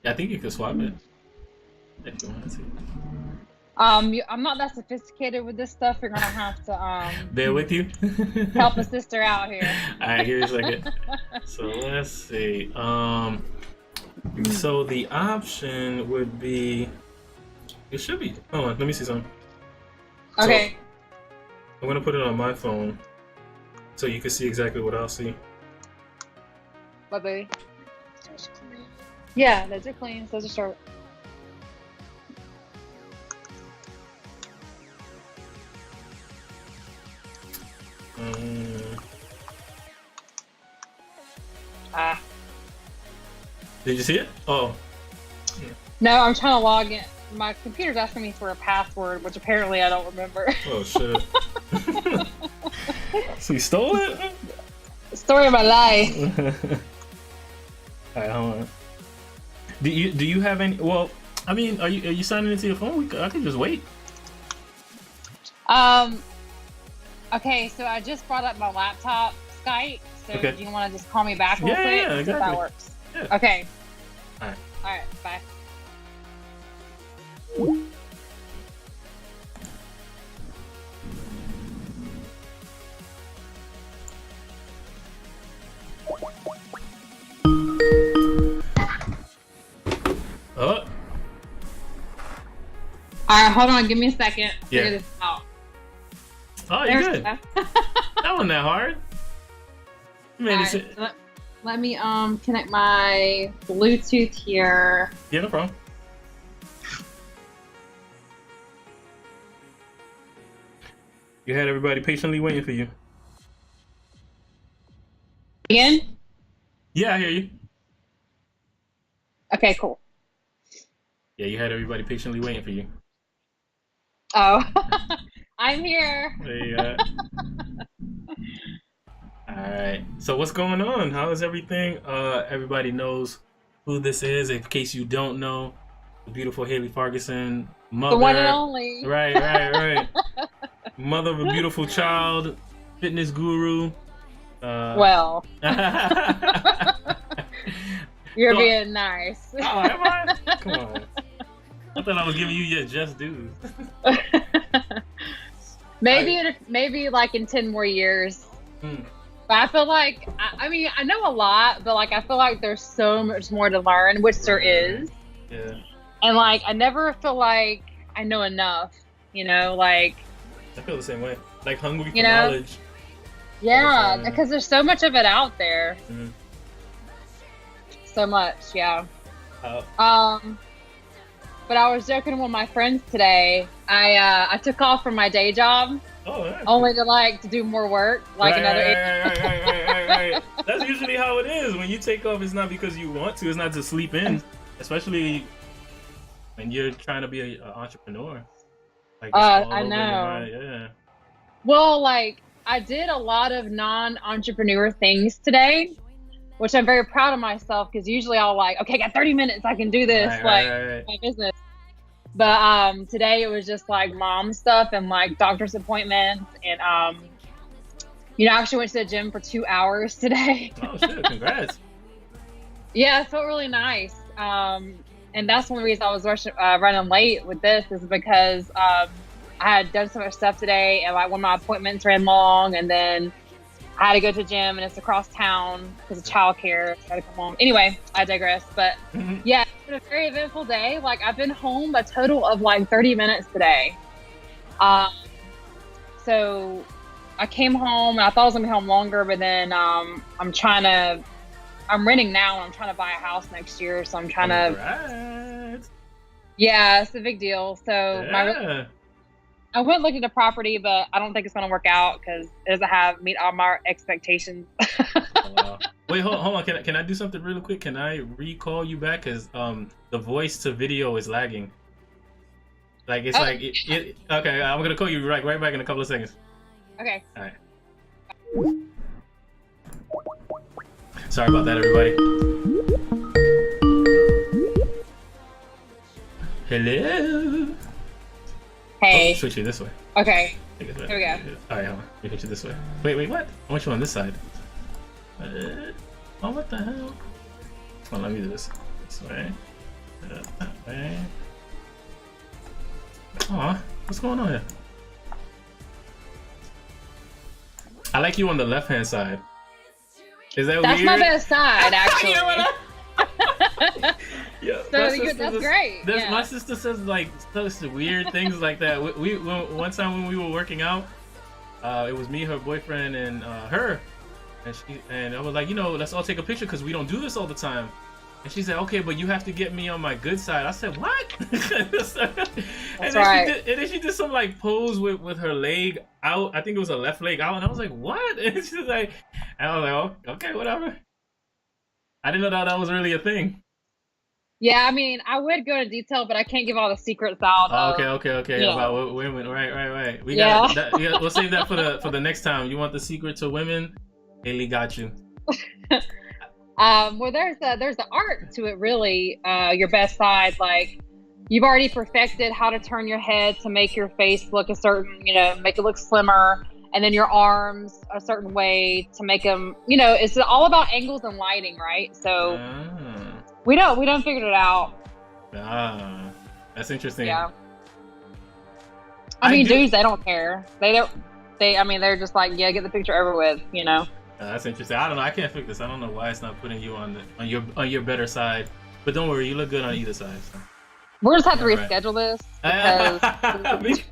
I think you could swap it if you want to. I'm not that sophisticated with this stuff. You're gonna have to Bear with you. help a sister out here. All right, give me a second. So let's see. So the option would be. It should be. Hold on, let me see something. Okay. So, I'm gonna put it on my phone, so you can see exactly what I'll see. What, baby? Yeah, those are clean. Those are short. Ah. Did you see it? Oh. No, I'm trying to log in. My computer's asking me for a password, which apparently I don't remember. Oh shit. So you stole it? Story of my life. Alright, hold on. Do you have any? Well, I mean, are you signing into your phone? I could just wait. Okay, so I just brought up my laptop Skype. So Okay. do you want to just call me back real quick? Yeah, exactly. That works. Yeah. Okay. Alright. All right. Bye. Oh. All right, hold on. Give me a second. Yeah. Figure this out. Oh, you There's good? That wasn't that hard. You made Alright, it. so let me connect my Bluetooth here. Yeah, no problem. You had everybody patiently waiting for you. Again? Yeah, I hear you. Okay, cool. Yeah, you had everybody patiently waiting for you. Oh, I'm here. There you go. Alright. So what's going on? How is everything? Everybody knows who this is. In case you don't know, the beautiful Haley Ferguson, mother. The one and only. Right. Mother of a beautiful child, fitness guru. Well, you're So- being nice. Oh, am I? Come on. I thought I was giving you your just dues. maybe like in 10 more years. Hmm. But I feel like I mean I know a lot, but like I feel like there's so much more to learn, which there is. Yeah. And like I never feel like I know enough. You know, like I feel the same way. Like hungry for You know? knowledge. yeah, Yeah. because there's so much of it out there. Mhm. So much, yeah. Uh, But I was joking with my friends today. I took off from my day job oh, yeah. only to do more work, like another. Right. That's usually how it is. When you take off, it's not because you want to. It's not to sleep in, especially when you're trying to be an entrepreneur. Like it's all I over your know. mind. Yeah. Well, like I did a lot of non-entrepreneur things today, which I'm very proud of myself because usually I'll like, okay, I got 30 minutes, I can do this, Right. my business. But today it was just like mom stuff and like doctor's appointments and I actually went to the gym for 2 hours today. Oh shit! Congrats. Yeah, it felt really nice. And that's one reason I was running late with this is because I had done so much stuff today and like one of my appointments ran long and then I had to go to the gym and it's across town because of childcare. So I had to come home. Anyway, I digress. But yeah, it's been a very eventful day. Like I've been home a total of like 30 minutes today. So I came home and I thought I was gonna be home longer, but then I'm renting now and I'm trying to buy a house next year. So I'm trying Congrats. yeah, it's a big deal. So Yeah. I went look at the property, but I don't think it's gonna work out because it doesn't meet all my expectations. Wow. Wait, hold on. Can I do something really quick? Can I recall you back? Cause the voice to video is lagging. Like it's like it. Okay, I'm gonna call you right back in a couple of seconds. Okay. All right. Sorry about that, everybody. Hello. Hey. Oh, switch you this way. Okay. Take it this way. Here we go. All right, hold on. Let me hit you this way. Wait, what? I want you on this side. Oh, what the hell? Hold on, let me do this. This way. Man. Aw, what's going on here? I like you on the left-hand side. Is that That's weird? my best side, actually. Yeah, That's great. Yeah. My sister says like such weird things like that. We one time when we were working out, it was me, her boyfriend, and her, and I was like, let's all take a picture because we don't do this all the time. And she said, okay, but you have to get me on my good side. I said, what? That's right. And then she did some like pose with her leg out. I think it was her left leg out. And I was like, what? And she's like, and I was like, oh, okay, whatever. I didn't know that was really a thing. Yeah, I mean, I would go into detail, but I can't give all the secrets out. Okay. Yeah. About women, right. We Yeah. got that. Yeah, we'll save that for the next time. You want the secret to women? Haley got you. Well, there's the art to it, really. Your best side, like you've already perfected how to turn your head to make your face look a certain, make it look slimmer, and then your arms a certain way to make them, it's all about angles and lighting, right? So we don't figured it out. That's interesting. Yeah. I mean, dudes, they don't care. They're just like, yeah, get the picture over with, That's interesting. I don't know. I can't fix this. I don't know why it's not putting you on your better side. But don't worry, you look good on either side. So. We'll just have to reschedule this because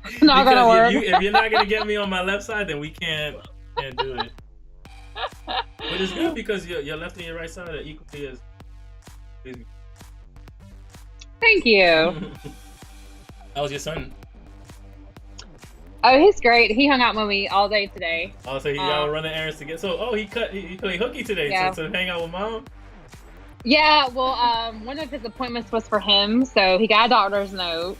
it's not gonna work. If you're not gonna get me on my left side, then we can't do it. But it's good because your left and your right side are equally as. Thank you. How was your son? Oh, he's great. He hung out with me all day today. Oh, so y'all were running errands together. So, he played hooky today to hang out with mom? Yeah, well, one of his appointments was for him, so he got a doctor's note.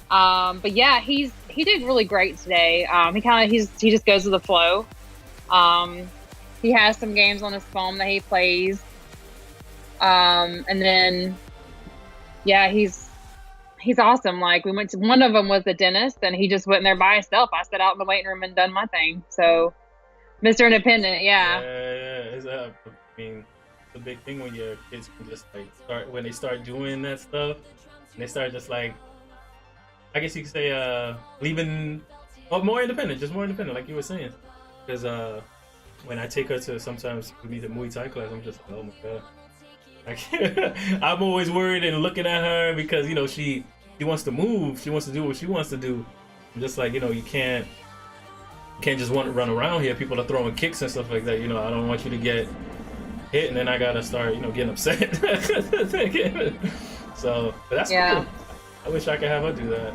But yeah, he did really great today. He just goes with the flow. He has some games on his phone that he plays. And then, yeah, he's awesome. Like, we went to, one of them was the dentist, and he just went in there by himself. I sat out in the waiting room and done my thing. So, Mr. Independent, yeah. Yeah. It's a big thing when your kids can just when they start doing that stuff, and they start just like, I guess you could say, leaving, more independent, like you were saying. Because when I take her to sometimes we meet the Muay Thai class, I'm just like, oh my god. I'm always worried and looking at her because she wants to move, she wants to do what she wants to do. I'm just like, you can't just run around here. People are throwing kicks and stuff like that. I don't want you to get hit and then I gotta start getting upset. So, but that's cool. I wish I could have her do that.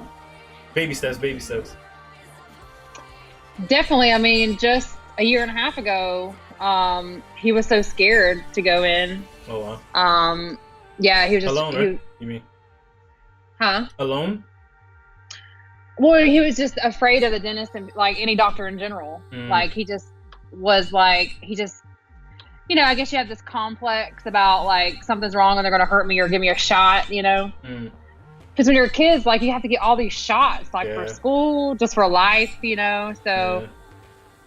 Baby steps. Definitely. I mean, just a year and a half ago, he was so scared to go in. Oh wow. Yeah, he was just alone, right? You mean? Huh? Alone? Well, he was just afraid of the dentist and like any doctor in general. Like he just was like I guess you have this complex about like something's wrong and they're gonna hurt me or give me a shot, Because when you're kids, like you have to get all these shots, like for school, just for life, So, Yeah.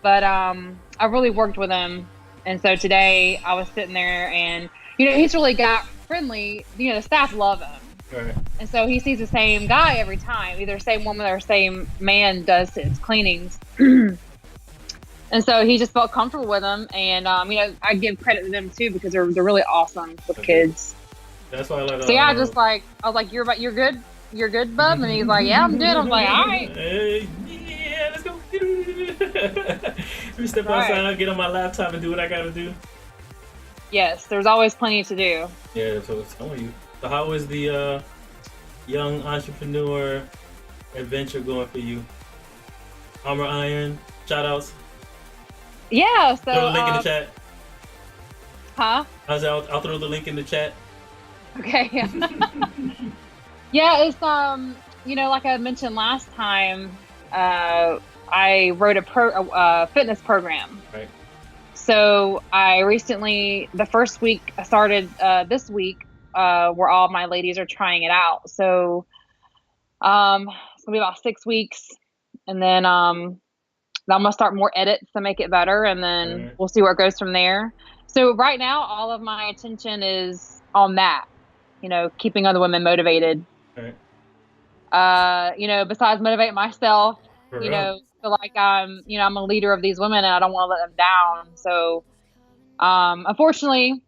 But I really worked with him, and so today I was sitting there and. He's really got friendly. The staff love him. Right. And so he sees the same guy every time. Either same woman or same man does his cleanings. And so he just felt comfortable with him. And, I give credit to them, too, because they're really awesome with kids. That's why I let So, yeah, I was like, you're good? You're good, bub? And he's like, yeah, I'm good. I'm like, all right. Yeah, let's go. Let me step outside, get on my laptop, and do what I got to do. Yes, there's always plenty to do. Yeah, that's what I was telling you. So how is the young entrepreneur adventure going for you? Armor Iron, shout outs. Yeah, so... Throw the link in the chat. Huh? I'll throw the link in the chat. Okay, yeah. Yeah, it's, like I mentioned last time, I wrote a fitness program. Right. So I recently, the first week I started this week, where all my ladies are trying it out. So it's gonna be about 6 weeks, and then I'm gonna start more edits to make it better, and then we'll see where it goes from there. So right now, all of my attention is on that. keeping other women motivated. Right. Besides motivate myself, For real. feel like I'm a leader of these women and I don't want to let them down. So, unfortunately,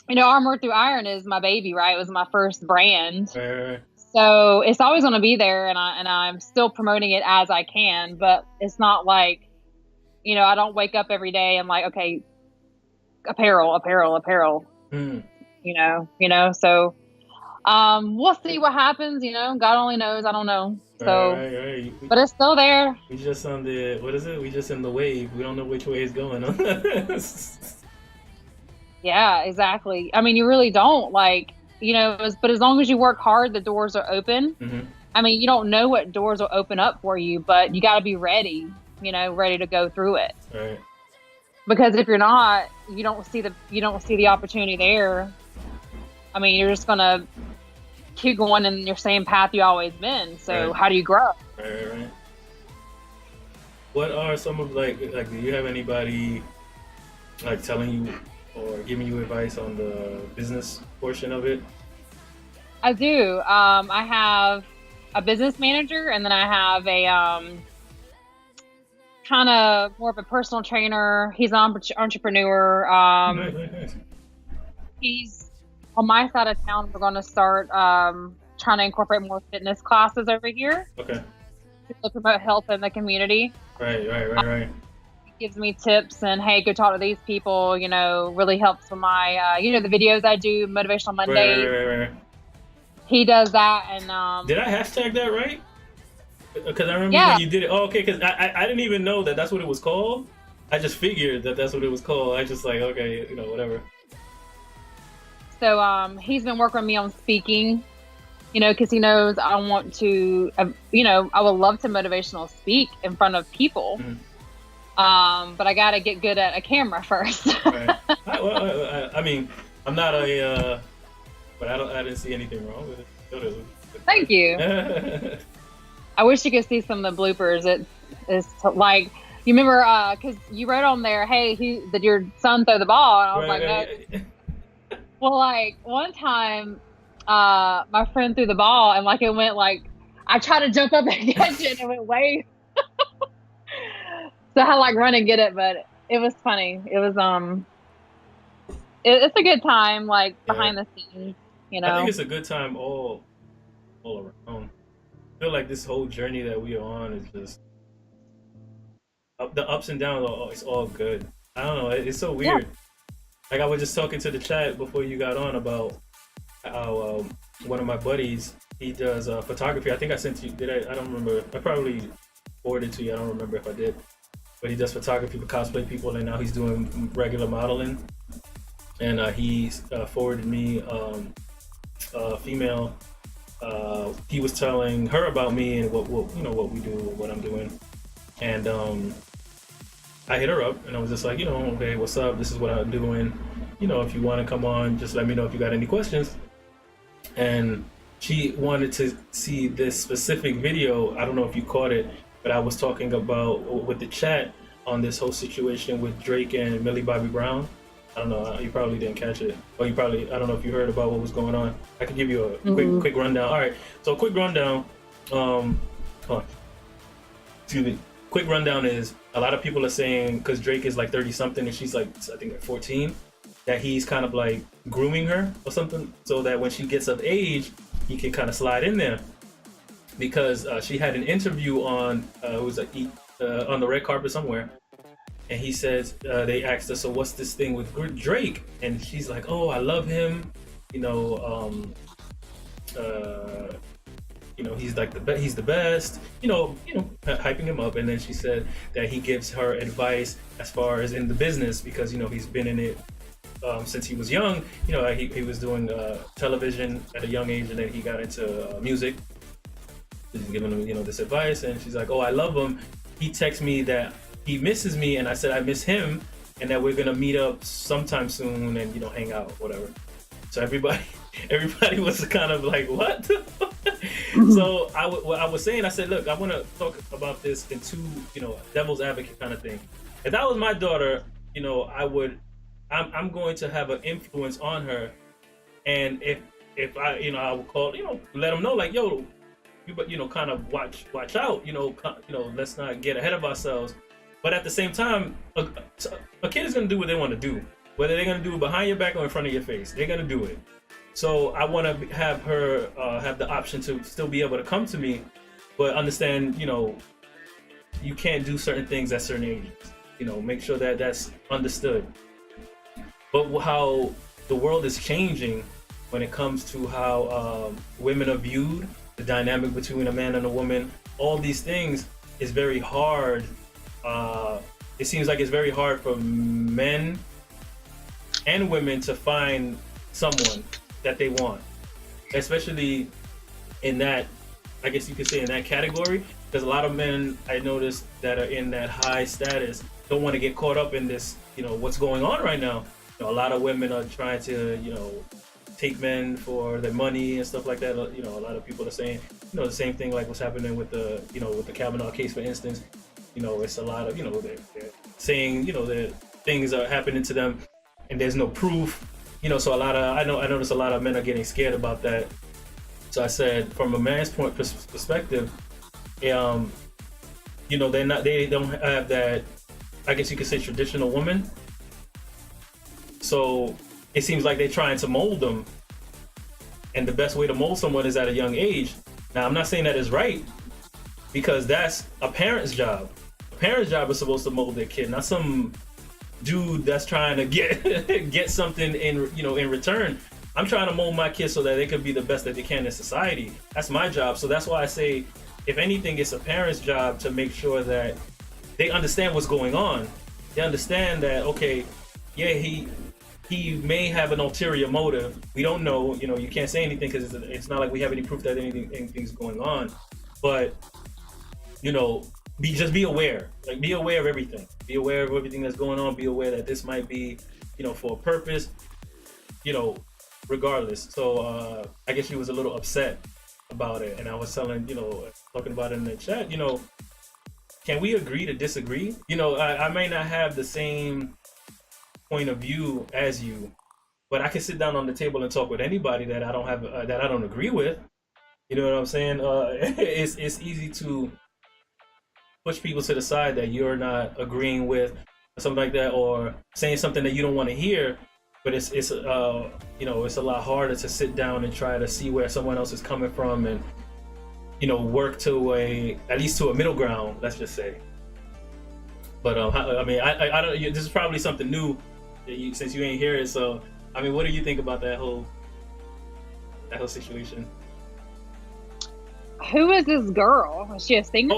Armor Through Iron is my baby, right? It was my first brand. Right, right, right. So it's always going to be there, and I'm still promoting it as I can, but it's not like, I don't wake up every day and like, okay, apparel. Mm. So we'll see what happens, God only knows. I don't know. So Right. but it's still there. We just on the, what is it? We just in the wave. We don't know which way it's going. Huh? Yeah, exactly. I mean, you really don't, like, but as long as you work hard, the doors are open. Mm-hmm. I mean, you don't know what doors will open up for you, but you got to be ready, ready to go through it. Right. Because if you're not, you don't see the opportunity there. I mean, you're just gonna keep going in your same path you always been. So Right. how do you grow? Right. What are some of like do you have anybody like telling you or giving you advice on the business portion of it? I do. I have a business manager, and then I have a kind of more of a personal trainer. He's an entrepreneur. Nice. He's on my side of town. We're going to start trying to incorporate more fitness classes over here Okay. to promote health in the community. Right. He gives me tips and, hey, go talk to these people. Really helps with my the videos I do, Motivational Monday. Right. He does that, and Did I hashtag that right? Because I remember Yeah. when you did it. Oh, okay. Because I didn't even know that that's what it was called. I just figured that that's what it was called. I just like, okay, whatever. So he's been working with me on speaking, because he knows I want to, I would love to motivational speak in front of people. Mhm. But I got to get good at a camera first. Right. I mean, I'm not but I didn't see anything wrong with it. Thank you. I wish you could see some of the bloopers. It's like, you remember, because you wrote on there, hey, did your son throw the ball? And I was like, no. Well, like one time, my friend threw the ball and like it went like, I tried to jump up and catch it and it went way. So I had to like run and get it, but it was funny. It was it's a good time, like behind the scenes, I think it's a good time all around. I feel like this whole journey that we are on is just the ups and downs. It's all good. I don't know. It's so weird. Yeah. Like I was just talking to the chat before you got on about how one of my buddies, he does photography. I think I sent you. Did I? I don't remember. I probably forwarded to you. I don't remember if I did. But he does photography for cosplay people, and now he's doing regular modeling. And he forwarded me a female. He was telling her about me and what we do, what I'm doing, and I hit her up and I was just like, okay, what's up? This is what I'm doing. If you want to come on, just let me know if you got any questions. And she wanted to see this specific video. I don't know if you caught it, but I was talking about with the chat on this whole situation with Drake and Millie Bobby Brown. I don't know. You probably didn't catch it, or I don't know if you heard about what was going on. I could give you a quick rundown. All right, so quick rundown. Hold on. Excuse me. Quick rundown is a lot of people are saying because Drake is like 30 something and she's like I think like 14, that he's kind of like grooming her or something, so that when she gets of age, he can kind of slide in there. Because she had an interview on on the red carpet somewhere. And he says, they asked her, so what's this thing with Drake? And she's like, oh, I love him. He's like he's the best. Hyping him up. And then she said that he gives her advice as far as in the business because he's been in it since he was young. He was doing television at a young age, and then he got into music. He's giving him this advice, and she's like, oh, I love him. He texts me that he misses me, and I said I miss him, and that we're gonna meet up sometime soon and hang out, whatever. So everybody was kind of like, what? So I was saying, I said, look, I want to talk about this in two, devil's advocate kind of thing. If that was my daughter, I'm going to have an influence on her, and if if I, I would call, let them know like, yo, kind of watch out, let's not get ahead of ourselves. But at the same time, a kid is gonna do what they want to do, whether they're gonna do it behind your back or in front of your face. They're gonna do it. So I want to have her have the option to still be able to come to me, but understand, you can't do certain things at certain ages. Make sure that that's understood. But how the world is changing when it comes to how women are viewed, the dynamic between a man and a woman, all these things is very hard. It seems like it's very hard for men and women to find someone that they want, especially in that, I guess you could say, in that category, because a lot of men I noticed that are in that high status don't want to get caught up in this, what's going on right now. A lot of women are trying to, take men for their money and stuff like that. A lot of people are saying, the same thing like what's happening with the, with the Kavanaugh case, for instance. It's a lot of, they're saying, that things are happening to them and there's no proof. So I notice a lot of men are getting scared about that. So I said, from a man's perspective, they don't have that, I guess you could say, traditional woman. So it seems like they're trying to mold them, and the best way to mold someone is at a young age. Now, I'm not saying that is right, because that's a parent's job. A parent's job is supposed to mold their kid, not some dude that's trying to get something in return. I'm trying to mold my kids so that they could be the best that they can in society. That's my job. So that's why I say, if anything, it's a parent's job to make sure that they understand what's going on. They understand that, okay, yeah, he may have an ulterior motive. We don't know. You can't say anything because it's not like we have any proof that anything's going on. But just be aware. Like, be aware of everything. Be aware of everything that's going on. Be aware that this might be, for a purpose. Regardless. So I guess she was a little upset about it, and I was talking about it in the chat. Can we agree to disagree? I may not have the same point of view as you, but I can sit down on the table and talk with anybody that I don't agree with. You know what I'm saying? It's easy to push people to the side that you're not agreeing with, or something like that, or saying something that you don't want to hear. But it's a lot harder to sit down and try to see where someone else is coming from, and work to at least to a middle ground. Let's just say. But I don't. This is probably something new, since you ain't hear it. So what do you think about that whole situation? Who is this girl? Is she a singer?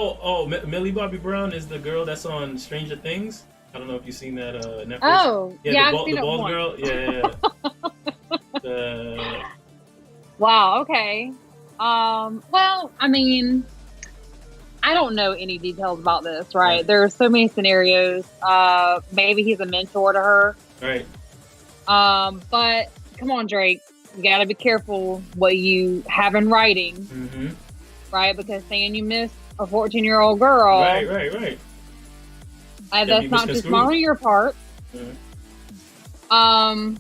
Millie Bobby Brown is the girl that's on Stranger Things. I don't know if you've seen that Netflix. Oh, yeah, the bald girl. Yeah. Wow. Okay. Well, I don't know any details about this. Right? There are so many scenarios. Maybe he's a mentor to her. Right. But come on, Drake. You got to be careful what you have in writing. Mm-hmm. Right? Because saying you missed a 14-year-old girl. Right. That's not too smart on your part. Mm-hmm.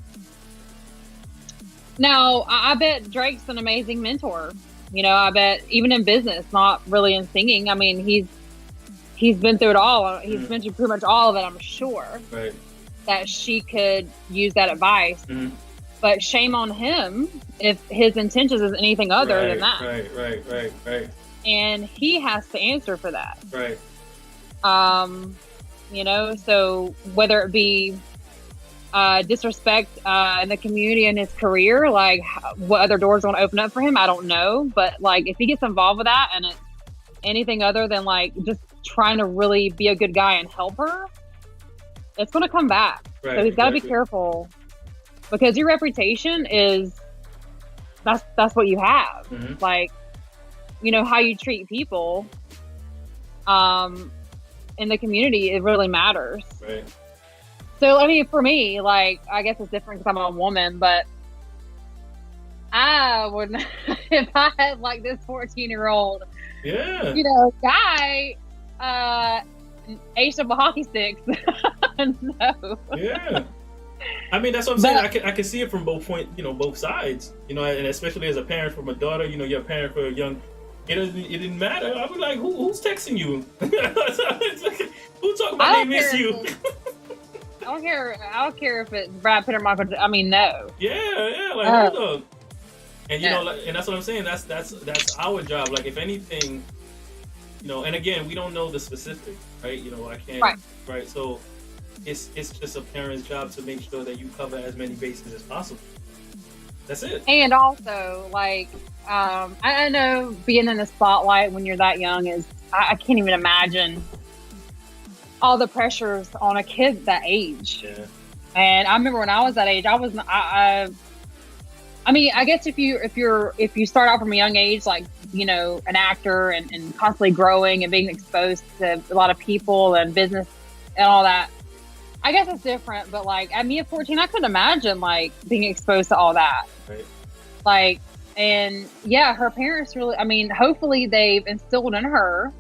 Now, I bet Drake's an amazing mentor. I bet even in business, not really in singing. He's been through it all. He's been through pretty much all of it, I'm sure. Right. That she could use that advice. Mm-hmm. But shame on him if his intentions is anything other than that. Right. And he has to answer for that. Right. So whether it be disrespect in the community and his career, like what other doors want to open up for him, I don't know. But like, if he gets involved with that and it's anything other than like just trying to really be a good guy and help her, it's going to come back. Right, so he's got to be careful, because your reputation is that's what you have. Mm-hmm. Like, how you treat people in the community, it really matters. Right. So, for me, like, I guess it's different because I'm a woman, but I would, if I had like this 14-year-old, guy, aged up a hockey sticks, no. Yeah. I mean, that's what I'm saying. I can see it from both both sides. And especially as a parent from a daughter, you're a parent for a young. It didn't matter. I was like, who's texting you? Who talking about they miss you? I don't care. I don't care if it's Brad Pitt or Michael. I mean, no. Yeah, like hold up. And and that's what I'm saying. That's our job. Like, if anything, and again, we don't know the specifics, right? I can't. Right. So it's just a parent's job to make sure that you cover as many bases as possible. That's it. And also, like, I know being in the spotlight when you're that young I can't even imagine all the pressures on a kid that age. Yeah. And I remember when I was that age, I mean, I guess if you start out from a young age, like, an actor and constantly growing and being exposed to a lot of people and business and all that, I guess it's different. But like at me at 14, I couldn't imagine like being exposed to all that. Right. Like, and yeah, her parents really, I mean, hopefully they've instilled in her,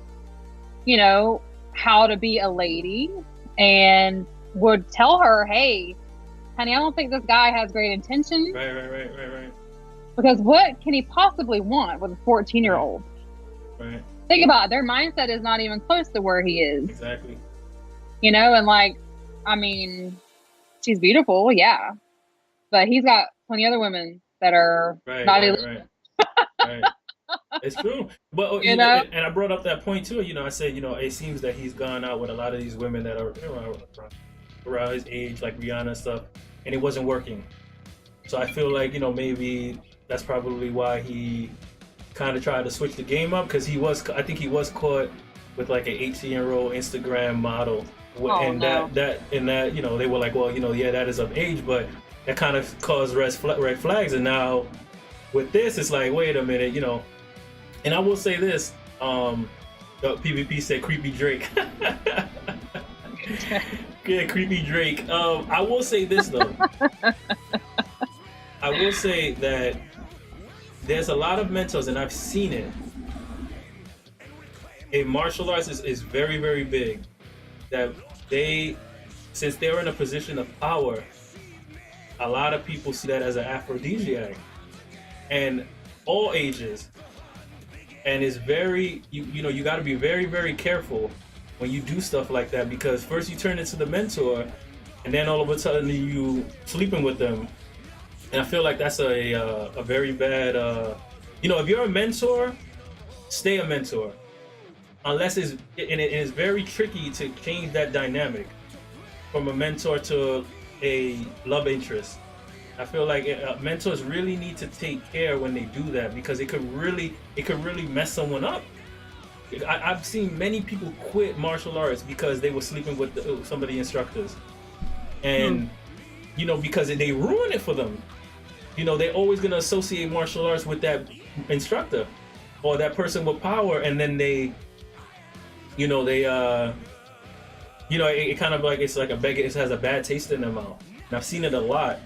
how to be a lady, and would tell her, hey, honey, I don't think this guy has great intentions. Right. Because what can he possibly want with a 14-year-old? Right. Think about it. Their mindset is not even close to where he is. Exactly. And like, I mean, she's beautiful, yeah. But he's got plenty of other women that are not right. It's true. But and I brought up that point too. I said, it seems that he's gone out with a lot of these women that are around his age, like Rihanna and stuff, and it wasn't working. So I feel like, maybe that's probably why he kind of tried to switch the game up, because I think he was caught with like an 18-year-old Instagram model. That they were like, well, yeah, that is of age, but that kind of caused red flags. And now with this, it's like, wait a minute, and I will say this, the PvP said creepy Drake. Yeah, creepy Drake. I will say this though. I will say that there's a lot of mentors, and I've seen it. In martial arts is very, very big. That since they're in a position of power, a lot of people see that as an aphrodisiac, and all ages. And it's very, you got to be very, very careful when you do stuff like that, because first you turn into the mentor, and then all of a sudden you sleeping with them. And I feel like that's a very bad, if you're a mentor, stay a mentor. Unless it is very tricky to change that dynamic from a mentor to a love interest. I feel like mentors really need to take care when they do that, because it could really mess someone up. I've seen many people quit martial arts because they were sleeping with some of the instructors, and because they ruin it for them. They're always gonna associate martial arts with that instructor or that person with power, and then it kind of like, it's like it has a bad taste in their mouth. And I've seen it a lot.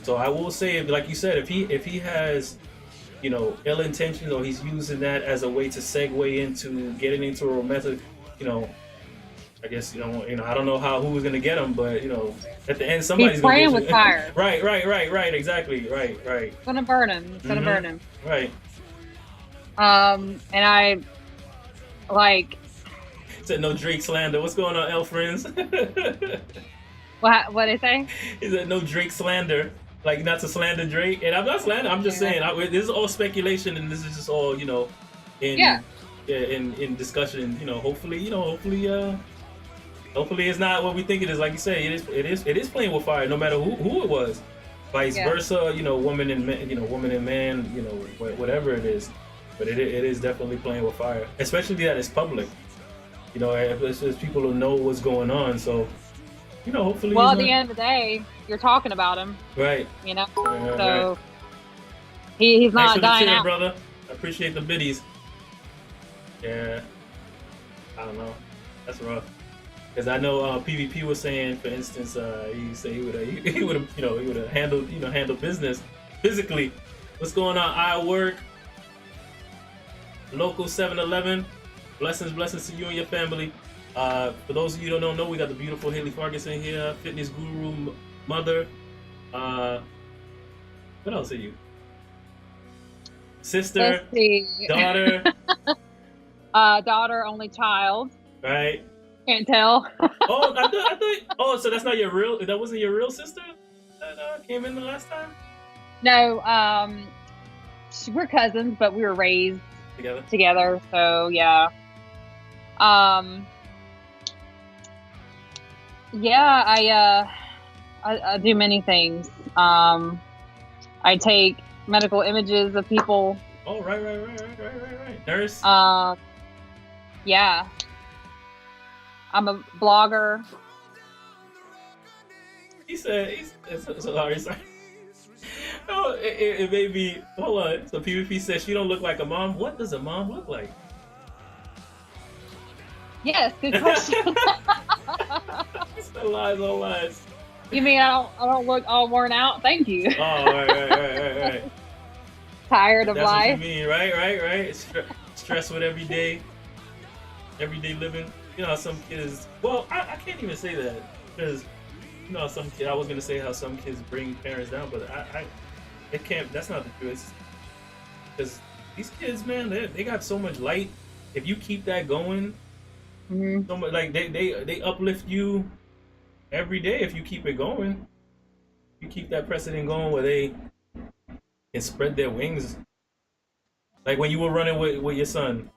So I will say, like you said, if he has, ill intentions, or he's using that as a way to segue into getting into a romantic, I guess, I don't know who was gonna get him, but at the end somebody's he's playing with fire. Right, exactly, right. It's gonna burn him. It's gonna burn him. Right. And I like. Said no Drake slander. What's going on, L friends? What did it say? Is that no Drake slander? Like, not to slander Drake, and I'm not slandering. I'm just saying this is all speculation, and this is just all in discussion. Hopefully it's not what we think it is. Like you say, it is playing with fire, no matter who it was. Vice versa, woman and man, whatever it is. But it is definitely playing with fire, especially that it's public. It's people who know what's going on. So, hopefully. Well, at the end of the day, you're talking about him, right? So he's not dying out, brother. I appreciate the biddies. Yeah, I don't know. That's rough. Because I know PvP was saying, for instance, he said he would have handled business physically. What's going on? I work. Local 7-Eleven. Blessings to you and your family. For those of you who don't know, we got the beautiful Haley Ferguson here, fitness guru, mother, Uh, what else are you? Sister, Let's see. daughter, Daughter, only child. right? Can't tell. Oh, I thought. Oh, so that's not your real. That wasn't your real sister that came in the last time No, we're cousins, but we were raised together. together. So yeah. Um, yeah, I do many things. I take medical images of people. Oh, right. Nurse. Yeah. I'm a blogger. He said, sorry. Oh, it made me, hold on. So PvP says she don't look like a mom. What does a mom look like? Yes, good question. All lies. You mean I don't look all worn out? Thank you. Oh, right. Tired of That's life. what you mean, right. Stress with everyday living. You know, some kids. Well, I can't even say that because you know some kid. I was gonna say how some kids bring parents down, but it can't. That's not the truth. Because these kids, man, they got so much light. If you keep that going, so much, like they uplift you every day. If you keep it going, you keep that precedent going where they can spread their wings. Like when you were running with your son.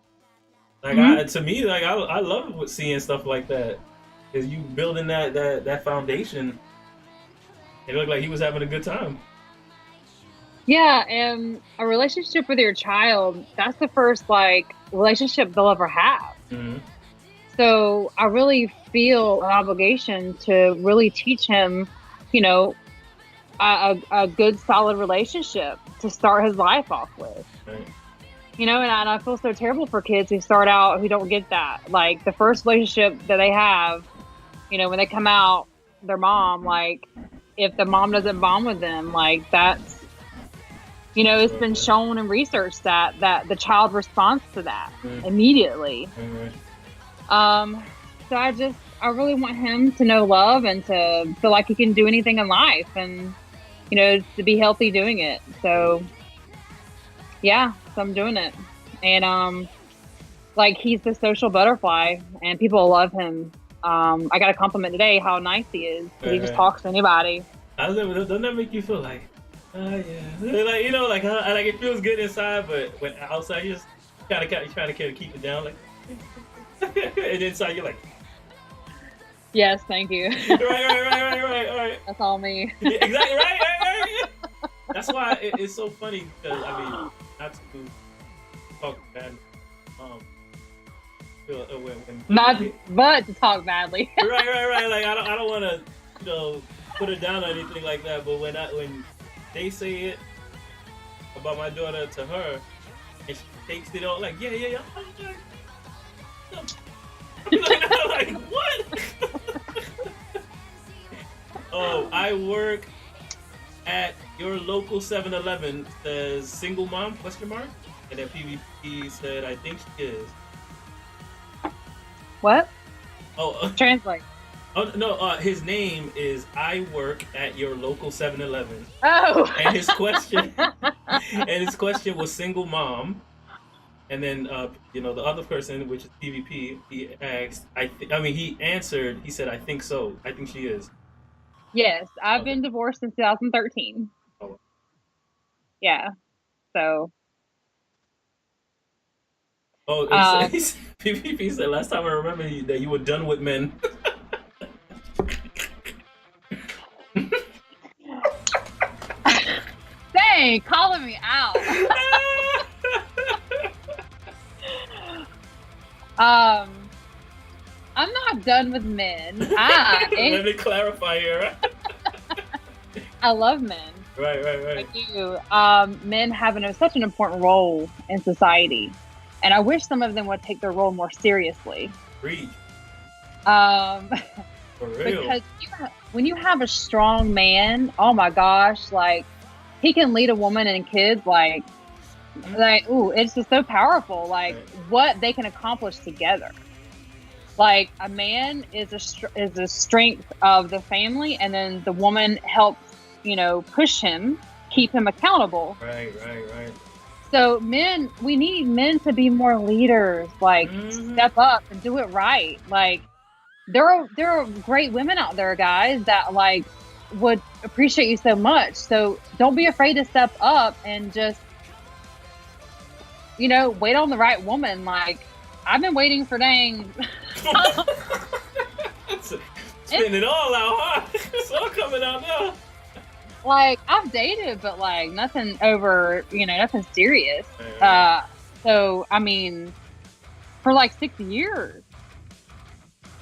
Like to me, like I love seeing stuff like that. Cause you building that foundation. It looked like he was having a good time. Yeah, and a relationship with your child, that's the first like relationship they'll ever have. Mm-hmm. So I really feel an obligation to really teach him, you know, a good solid relationship to start his life off with. Right. You know, and I feel so terrible for kids who start out who don't get that. Like the first relationship that they have, you know, when they come out, their mom, like if the mom doesn't bond with them, like that's, you know, it's been shown and researched that the child responds to that immediately. So I really want him to know love and to feel like he can do anything in life and, you know, to be healthy doing it. So yeah, so I'm doing it. And like he's the social butterfly and people love him. I got a compliment today how nice he is because he just talks to anybody. Doesn't that make you feel like, yeah, like you know, like it feels good inside, but when outside you just kind of keep it down, like, and inside you're like, yes, thank you. Right. That's all me. Yeah, exactly, right. That's why it's so funny because I mean, not to talk bad, but to talk badly. right. Like I don't want to, you know, put her down or anything like that. But when they say it about my daughter to her, and she takes it all like, yeah. I'm like, what? Oh, I work at your local 7-Eleven. Says single mom ? And then PvP said, I think she is. What? Oh, translate. Oh no, his name is I work at your local 7-Eleven. Oh. And his question was single mom. And then you know, the other person, which is PvP, he asked he answered, he said, I think so. I think she is. Yes, I've been divorced since 2013. Oh. Yeah. So PvP said last time I remember that you were done with men. Dang, calling me out. I'm not done with men. Let me clarify here. I love men. Right. I do. Men have such an important role in society, and I wish some of them would take their role more seriously. Preach. For real. Because when you have a strong man, oh my gosh, like he can lead a woman and kids, like ooh, it's just so powerful. Like what they can accomplish together. Like a man is a strength of the family, and then the woman helps push him, keep him accountable. Right. So we need men to be more leaders, like step up and do it right. Like there are great women out there, guys, that like would appreciate you so much. So don't be afraid to step up and just, wait on the right woman. Like I've been waiting for dang. Spitting it all out, huh? It's all coming out now. Like I've dated, but like nothing over, nothing serious. So I mean, for like 6 years.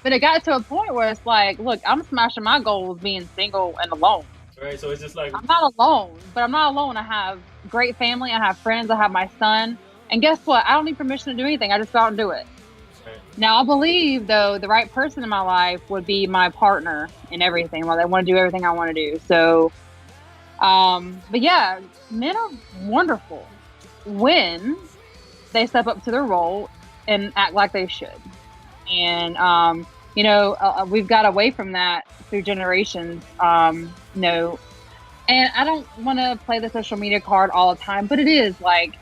But it got to a point where it's like, look, I'm smashing my goals being single and alone. Right. So it's just like I'm not alone, but I'm not alone. I have great family. I have friends. I have my son. And guess what? I don't need permission to do anything. I just go out and do it. Right. Now I believe though the right person in my life would be my partner in everything. Well, they want to do everything I want to do. So. But yeah, men are wonderful when they step up to their role and act like they should. And, we've got away from that through generations, and I don't want to play the social media card all the time, but it is like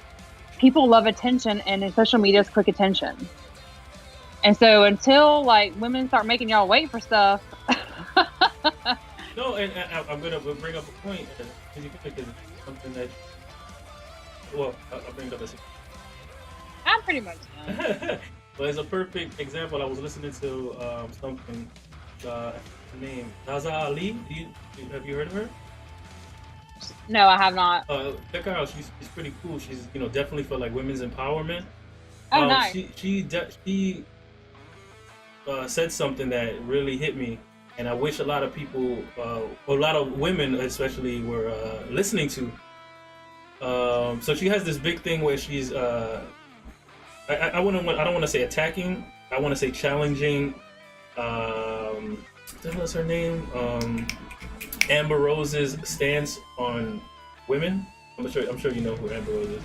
people love attention, and social media is quick attention. And so until like women start making y'all wait for stuff, no, and I'm gonna bring up a point because it's something that. Well, I'll bring it up as. I'm pretty much done. Well, as a perfect example, I was listening to something. Her name Naza Ali. Have you heard of her? No, I have not. Check her out. She's pretty cool. She's definitely for like women's empowerment. Oh, nice. She said something that really hit me. And I wish a lot of people, a lot of women especially, were listening to. So she has this big thing where she's, I don't want to say attacking. I want to say challenging. What's her name? Amber Rose's stance on women. I'm sure you know who Amber Rose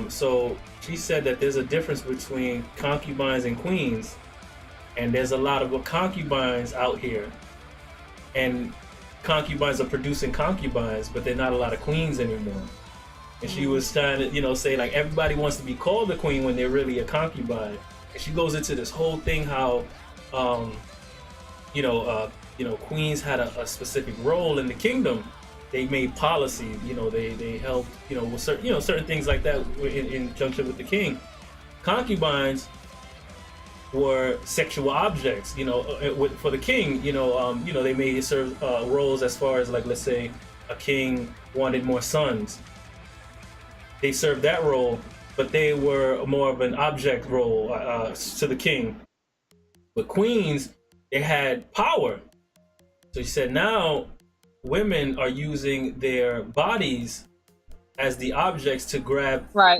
is. So she said that there's a difference between concubines and queens. And there's a lot of concubines out here, and concubines are producing concubines, but there's not a lot of queens anymore. And she was trying to, say like everybody wants to be called a queen when they're really a concubine. And she goes into this whole thing how, queens had a specific role in the kingdom. They made policy, they helped, with certain things like that in conjunction with the king. Concubines were sexual objects, for the king, they may serve roles as far as like, let's say a king wanted more sons. They served that role, but they were more of an object role to the king. But queens, they had power. So he said now women are using their bodies as the objects to grab, right?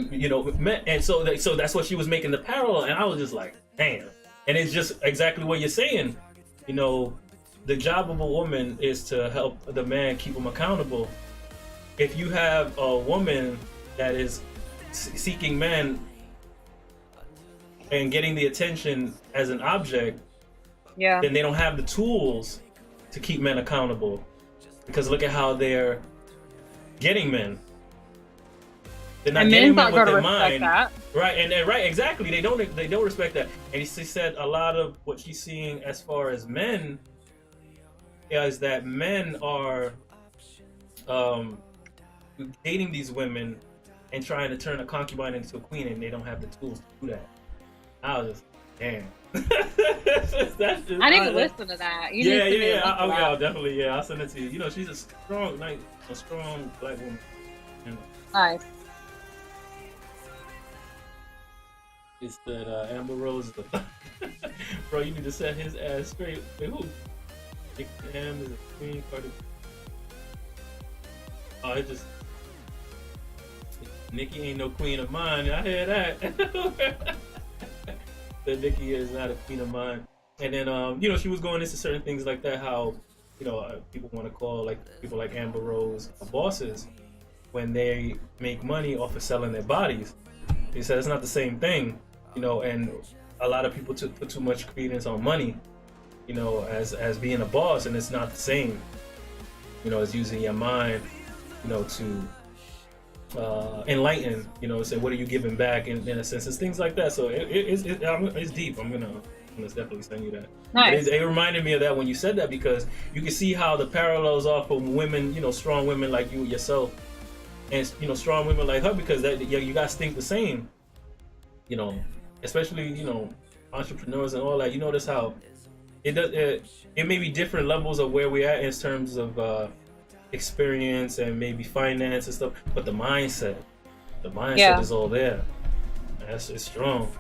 Men. And so that's what she was making the parallel. And I was just like, damn. And it's just exactly what you're saying. The job of a woman is to help the man keep him accountable. If you have a woman that is seeking men and getting the attention as an object, then they don't have the tools to keep men accountable. Because look at how they're getting men. They're not getting men with their mind. That. Right, and right, exactly. They don't respect that. And she said a lot of what she's seeing as far as men is that men are dating these women and trying to turn a concubine into a queen, and they don't have the tools to do that. I was just, damn. That's just, I didn't listen to that. I'll definitely, I'll send it to you. She's a strong black woman. Nice. It's that Amber Rose. Bro, you need to set his ass straight. Wait, who? Big Am is a queen. Cardi. Oh, it just. Nikki ain't no queen of mine. I hear that. That Nikki is not a queen of mine. And then, she was going into certain things like that. How, people want to call like people like Amber Rose bosses when they make money off of selling their bodies. He said it's not the same thing, and a lot of people put too much credence on money, as being a boss, and it's not the same. is using your mind, to enlighten, say what are you giving back in a sense, it's things like that. So it's deep. I'm gonna definitely send you that. Nice. It reminded me of that when you said that, because you can see how the parallels are for women, strong women like you yourself, and strong women like her, because you guys think the same, especially entrepreneurs and all that. You notice how it may be different levels of where we're at in terms of experience and maybe finance and stuff, but the mindset is all there. It's strong.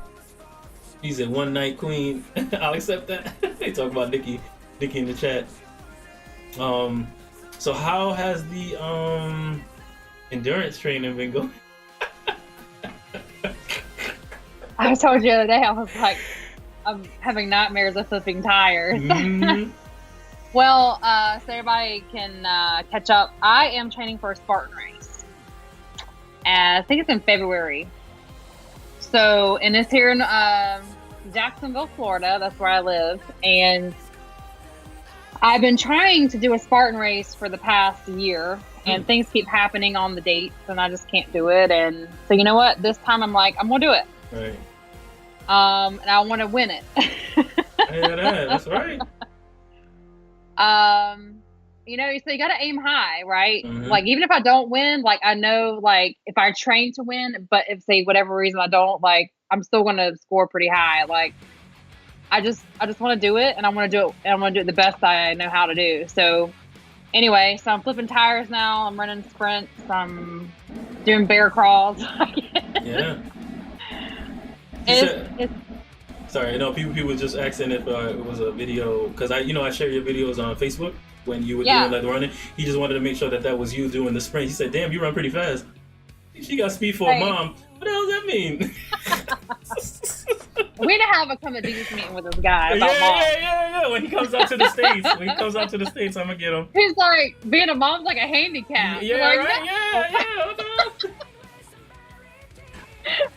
She's a one night queen. I'll accept that. They talk about Nikki in the chat. So how has the endurance training been going? I told you the other day, I was like, I'm having nightmares of flipping tires. Mm-hmm. Well, so everybody can catch up. I am training for a Spartan race. And I think it's in February. So, and it's here in Jacksonville, Florida. That's where I live. And I've been trying to do a Spartan race for the past year. And things keep happening on the dates, and I just can't do it. And so, you know what? This time I'm like, I'm going to do it. Right. And I want to win it. Yeah, that's right. So you got to aim high, right? Mm-hmm. Like, even if I don't win, like, I know, like, if I train to win, but if, say, whatever reason I don't, like, I'm still going to score pretty high. Like, I just want to do it, and I want to do it, and I want to do it the best I know how to do. So anyway, so I'm flipping tires now. I'm running sprints. I'm doing bear crawls. Yeah. Sorry, people were just asking if it was a video, because I share your videos on Facebook when you were doing like the running. He just wanted to make sure that was you doing the sprint. He said, "Damn, you run pretty fast." She got speed for a mom. What the hell does that mean? We need to have a come to Jesus meeting with this guy about mom. Yeah. When he comes out to the States, I'm gonna get him. He's like, being a mom's like a handicap. Yeah, like, right. Yeah.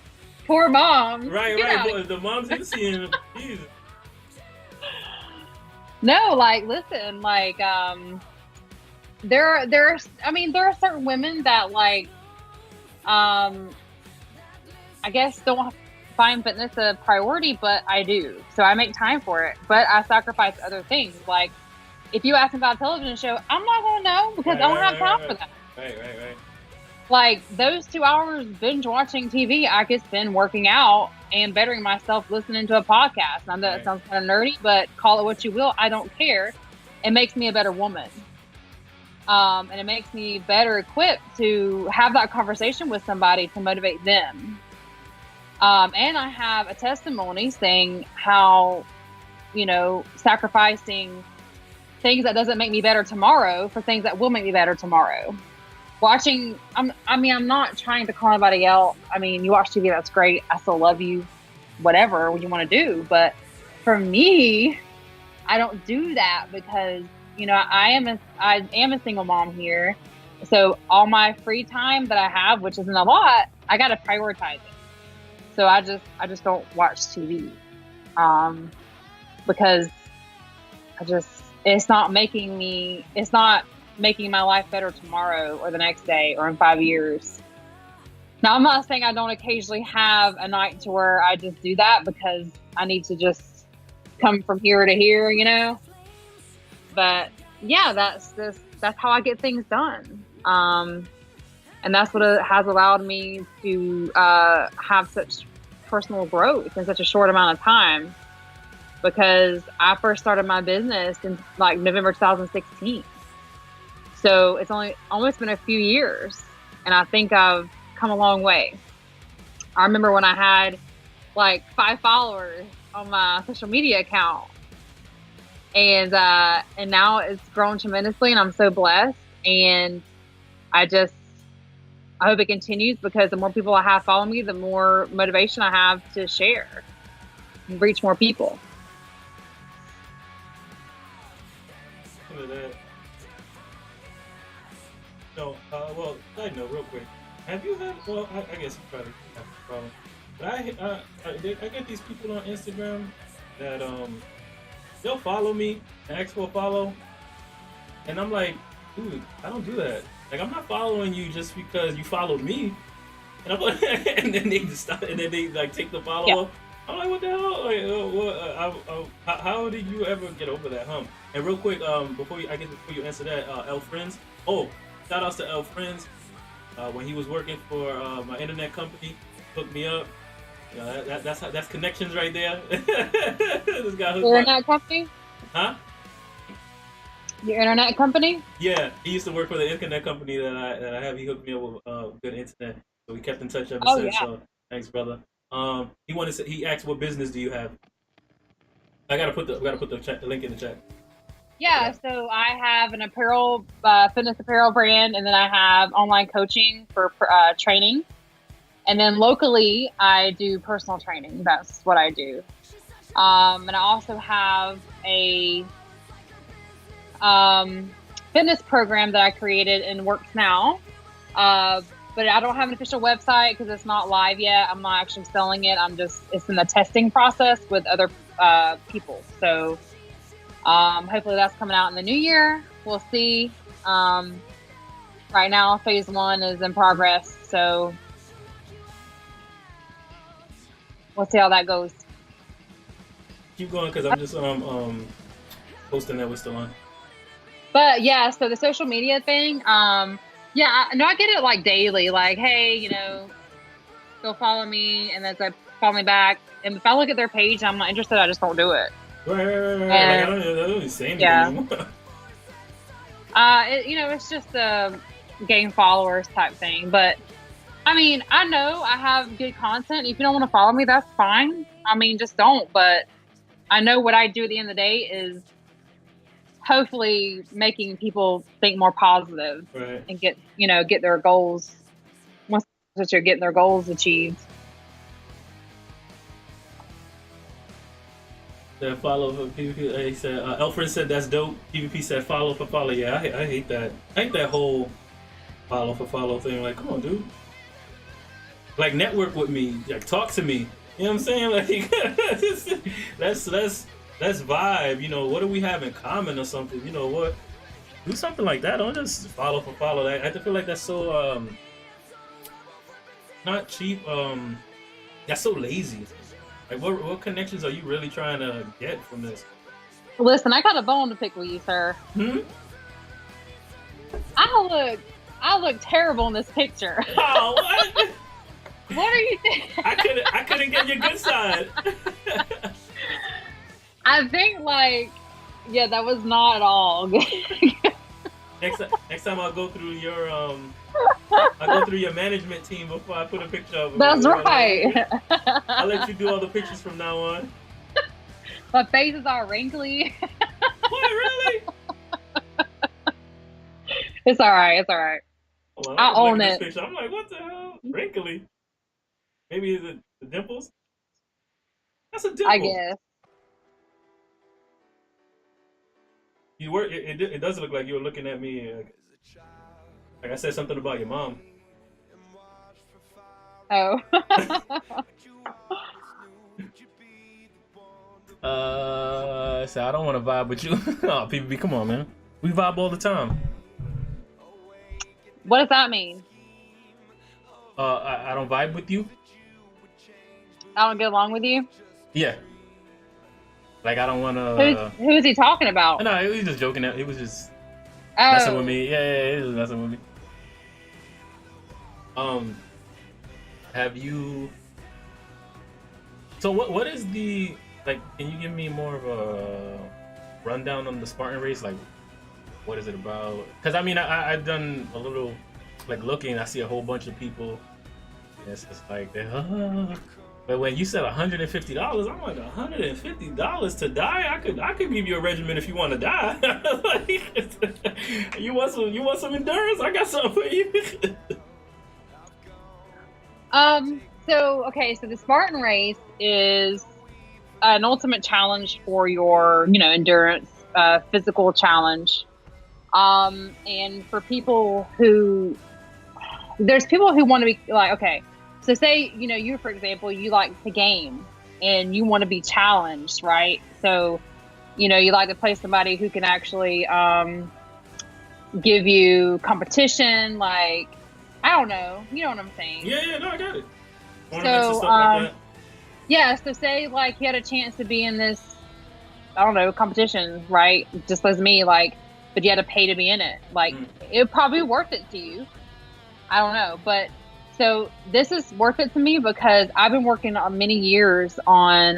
Poor mom. Right. The moms didn't see him. Jesus. No, like, listen, like, there are certain women that, like, I guess don't find fitness a priority, but I do. So I make time for it, but I sacrifice other things. Like, if you ask me about a television show, I'm not going to know, because I don't have time for that. Right. Like, those 2 hours binge watching TV, I could spend working out and bettering myself listening to a podcast. I know that sounds kind of nerdy, but call it what you will. I don't care. It makes me a better woman. And it makes me better equipped to have that conversation with somebody to motivate them. And I have a testimony saying how, sacrificing things that doesn't make me better tomorrow for things that will make me better tomorrow. I'm not trying to call anybody out. I mean, you watch TV, that's great. I still love you, whatever you want to do. But for me, I don't do that because, I am a single mom here. So all my free time that I have, which isn't a lot, I got to prioritize it. So I just don't watch TV, because it's not making my life better tomorrow or the next day or in 5 years. Now, I'm not saying I don't occasionally have a night to where I just do that because I need to just come from here to here, But yeah, that's how I get things done. And that's what has allowed me to have such personal growth in such a short amount of time, because I first started my business in like November 2016. So it's almost been a few years, and I think I've come a long way. I remember when I had like 5 followers on my social media account, and now it's grown tremendously, and I'm so blessed. And I hope it continues, because the more people I have follow me, the more motivation I have to share and reach more people. No, side note, real quick. Have you had? Well, I guess you probably have a problem. But I get these people on Instagram that they'll follow me and ask for a follow, and I'm like, dude, I don't do that. Like, I'm not following you just because you followed me. And I'm like, and then they just stop, and then they like take the Yeah. follow up. I'm like, what the hell? Like, how did you ever get over that hump? And real quick, before you answer that, L Friends. Oh, shout outs to L Friends. When he was working for my internet company, hooked me up. You know, that's connections right there. This guy hooked Your my, internet company? huh? Your internet company? Yeah, he used to work for the internet company that I have. He hooked me up with good internet, so we kept in touch ever Oh since. yeah. So thanks, brother. He asked what business do you have? I gotta put the link in the chat. Yeah, Yeah. so I have an apparel, fitness apparel brand, and then I have online coaching for training. And then locally, I do personal training. That's what I do. And I also have a fitness program that I created and works now. But I don't have an official website because it's not live yet. I'm not actually selling it. It's in the testing process with other people. So hopefully that's coming out in the new year. We'll see. Right now, phase 1 is in progress. So we'll see how that goes. Keep going because I'm just posting that we're still on. But yeah, so the social media thing, yeah, no, I get it like daily, like, hey, go follow me, and then it's like, follow me back. And if I look at their page and I'm not interested, I just don't do it. Right. Like I don't even say anything anymore. It's just a gain followers type thing. But I mean, I know I have good content. If you don't want to follow me, that's fine. I mean, just don't. But I know what I do at the end of the day is hopefully making people think more positive, Right. and get their goals. Once that you're getting their goals achieved. That follow for PvP. He said, Alfred said that's dope. PvP said follow for follow. Yeah, I hate that. I hate that whole follow for follow thing. Like, come on, dude. Like, network with me. Like, talk to me. You know what I'm saying? Like, let's vibe. What do we have in common or something? You know what? Do something like that. Don't just follow for follow. I feel like that's so not cheap. That's so lazy. Like, what connections are you really trying to get from this? Listen, I got a bone to pick with you, sir. I look terrible in this picture. Oh, what? What are you thinking? I couldn't get your good side. I think yeah, that was not at all good. Next time I'll go through your management team before I put a picture of it. That's right. I'll let you do all the pictures from now on. My face is all wrinkly. What, really? It's all right. It's all right. I own it. Picture. I'm like, what the hell? Wrinkly? Maybe is it the dimples? That's a dimple. I guess. You were. It does look like you were looking at me. Like I said something about your mom. Oh. So I don't want to vibe with you. Oh, PvP, come on, man. We vibe all the time. What does that mean? I don't vibe with you. I don't get along with you? Yeah. Like, I don't want to... Who is he talking about? No, he was just joking. He was just messing with me. Yeah, he was messing with me. Have you... So what is the... Like, can you give me more of a rundown on the Spartan race? Like, what is it about? Because, I mean, I've done a little, like, looking. I see a whole bunch of people. And it's just like, but when you said $150, I'm like, $150 to die? I could give you a regimen if you want to die. Like, you want some endurance? I got something for you. So the Spartan race is an ultimate challenge for your, endurance, physical challenge. And for people there's people who want to be like, okay, so say, you, for example, you like to game and you want to be challenged, right? So, you like to play somebody who can actually, give you competition. Like, I don't know. You know what I'm saying? Yeah, no, I got it. Ornaments and So, stuff like that. yeah. So say like you had a chance to be in this, I don't know, competition, right? Just as me, like, but you had to pay to be in it. Like, it probably worth it to you. I don't know, but so this is worth it to me because I've been working on many years on,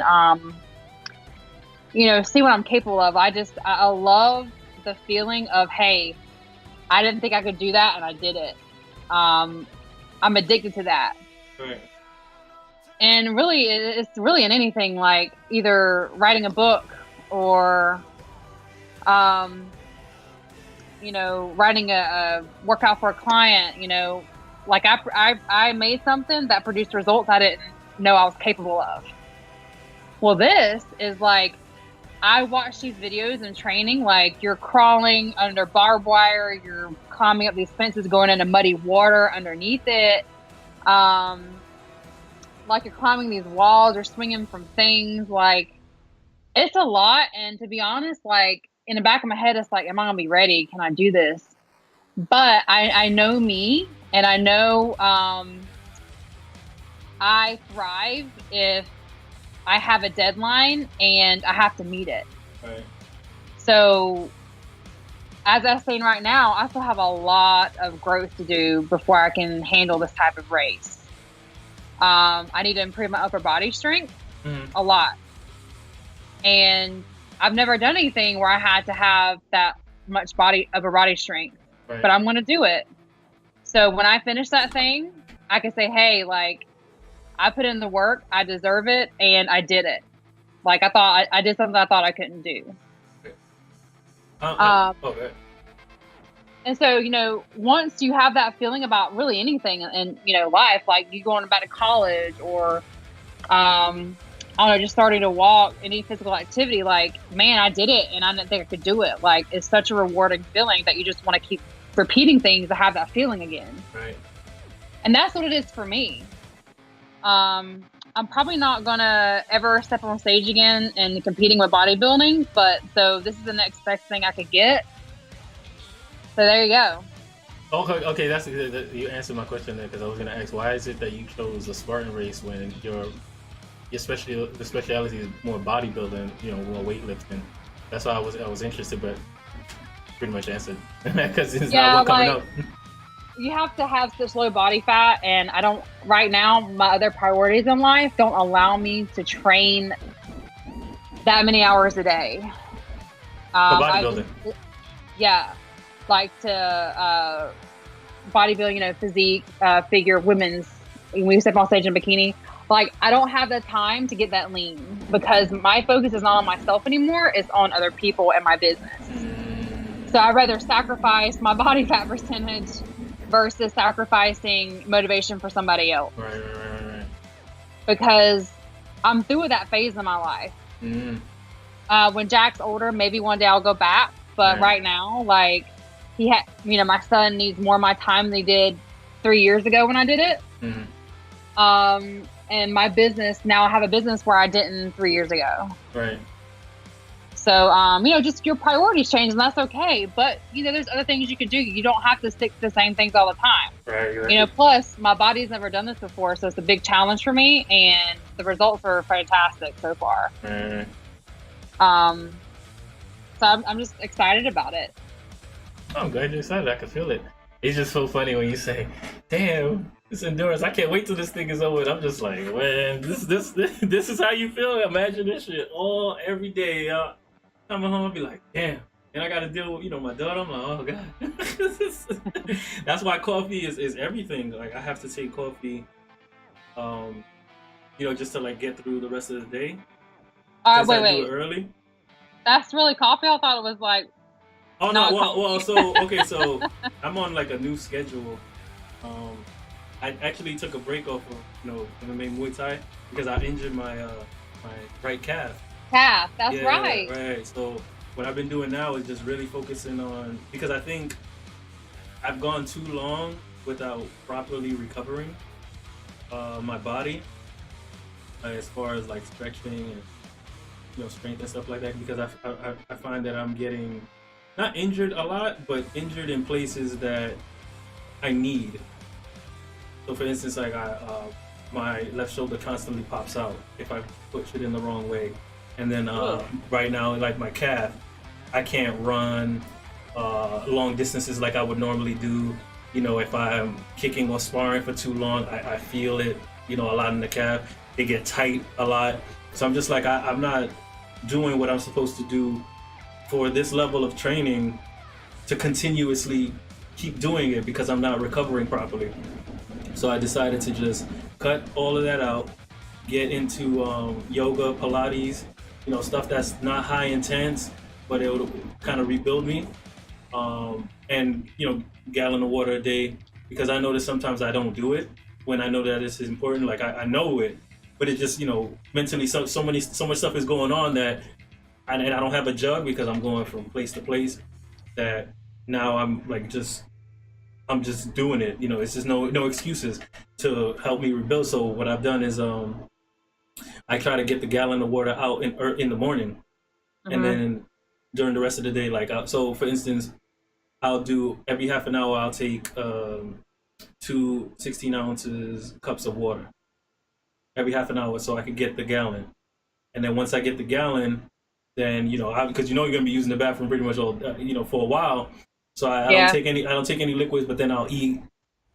see what I'm capable of. I love the feeling of, hey, I didn't think I could do that, and I did it. I'm addicted to that. Right. And really, it's really in anything, like either writing a book or, writing a workout for a client, like I made something that produced results I didn't know I was capable of. Well, this is like, I watch these videos in training, like you're crawling under barbed wire, you're climbing up these fences, going into muddy water underneath it. Like you're climbing these walls or swinging from things. Like, it's a lot. And to be honest, like in the back of my head, it's like, am I gonna be ready? Can I do this? But I know me, and I know I thrive if I have a deadline and I have to meet it. Right. So as I'm saying right now, I still have a lot of growth to do before I can handle this type of race. I need to improve my upper body strength a lot. And I've never done anything where I had to have that much upper body strength, Right. but I'm going to do it. So when I finish that thing, I can say, hey, like, I put in the work, I deserve it, and I did it. Like, I did something I thought I couldn't do. Okay. And so, once you have that feeling about really anything in life, like you going back to college or, I don't know, just starting to walk, any physical activity, like, man, I did it and I didn't think I could do it. Like, it's such a rewarding feeling that you just want to keep repeating things to have that feeling again. Right. And that's what it is for me. I'm probably not gonna ever step on stage again and competing with bodybuilding, but so this is the next best thing I could get. So there you go. Okay, that's you answered my question there, because I was gonna ask, why is it that you chose the Spartan race when the specialty is more bodybuilding, more weightlifting? That's why I was interested, but pretty much answered because it's not what coming up. You have to have such low body fat, and I don't right now. My other priorities in life don't allow me to train that many hours a day. For bodybuilding. Yeah. Like to bodybuilding, physique, figure, women's. When we step on stage in bikini, like I don't have the time to get that lean because my focus is not on myself anymore; it's on other people and my business. So I'd rather sacrifice my body fat percentage versus sacrificing motivation for somebody else. Right. Because I'm through with that phase in my life. When Jack's older, maybe one day I'll go back. But right now, like. My son needs more of my time than he did 3 years ago when I did it. And my business, now I have a business where I didn't 3 years ago. Right. So, just your priorities change, and that's okay. But, there's other things you can do. You don't have to stick to the same things all the time. Right. Plus, my body's never done this before, so it's a big challenge for me, and the results are fantastic so far. Right. So I'm just excited about it. I'm glad you're excited. I can feel it. It's just so funny when you say, "Damn, this endurance! I can't wait till this thing is over." And I'm just like, "Man, this is how you feel." Imagine this shit every day. Coming home, I'll be like, "Damn," and I got to deal with my daughter. I'm like, "Oh God." That's why coffee is everything. Like I have to take coffee, just to like get through the rest of the day. Wait. Do it early. That's really coffee. I thought it was like. Oh no! So I'm on like a new schedule. I actually took a break off of MMA Muay Thai because I injured my my right calf. That's right. Right. So what I've been doing now is just really focusing on, because I think I've gone too long without properly recovering my body as far as like stretching and strength and stuff like that, because I find that I'm getting not injured a lot, but injured in places that I need. So for instance, like my left shoulder constantly pops out if I push it in the wrong way, and then right now, like my calf, I can't run long distances like I would normally do. You know, if I'm kicking or sparring for too long, I feel it. You know, a lot in the calf. They get tight a lot. So I'm just like I'm not doing what I'm supposed to do for this level of training to continuously keep doing it because I'm not recovering properly. So I decided to just cut all of that out, get into yoga, Pilates, you know, stuff that's not high intense, but it'll kind of rebuild me. And you know, gallon of water a day, because I notice sometimes I don't do it when I know that this is important. Like I know it, but it just, you know, mentally so much stuff is going on that and I don't have a jug because I'm going from place to place, that now I'm just doing it. You know, it's just no excuses to help me rebuild. So what I've done is I try to get the gallon of water out in the morning, and then during the rest of the day, like so for instance, I'll do every half an hour I'll take 2 16-ounces cups of water every half an hour so I can get the gallon. And then once I get the gallon, then you know, because you know you're gonna be using the bathroom pretty much all you know, for a while. So I don't take any liquids, but then I'll eat,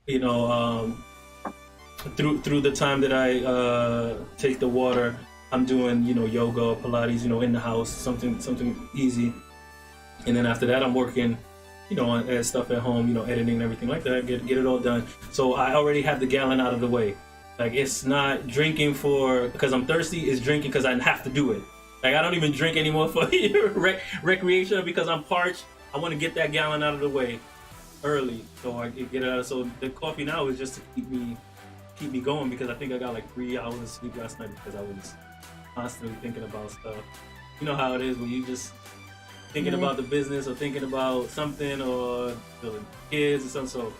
you know, through the time that I take the water, I'm doing, you know, yoga, Pilates, you know, in the house, something easy. And then after that, I'm working, you know, on stuff at home, you know, editing and everything like that, get it all done. So I already have the gallon out of the way. Like, it's not drinking because I'm thirsty, it's drinking because I have to do it. Like, I don't even drink anymore for recreation because I'm parched. I want to get that gallon out of the way early, so I get it out. So the coffee now is just to keep me going, because I think I got like 3 hours of sleep last night because I was constantly thinking about stuff. You know how it is when you just thinking about the business or thinking about something or the kids or something. So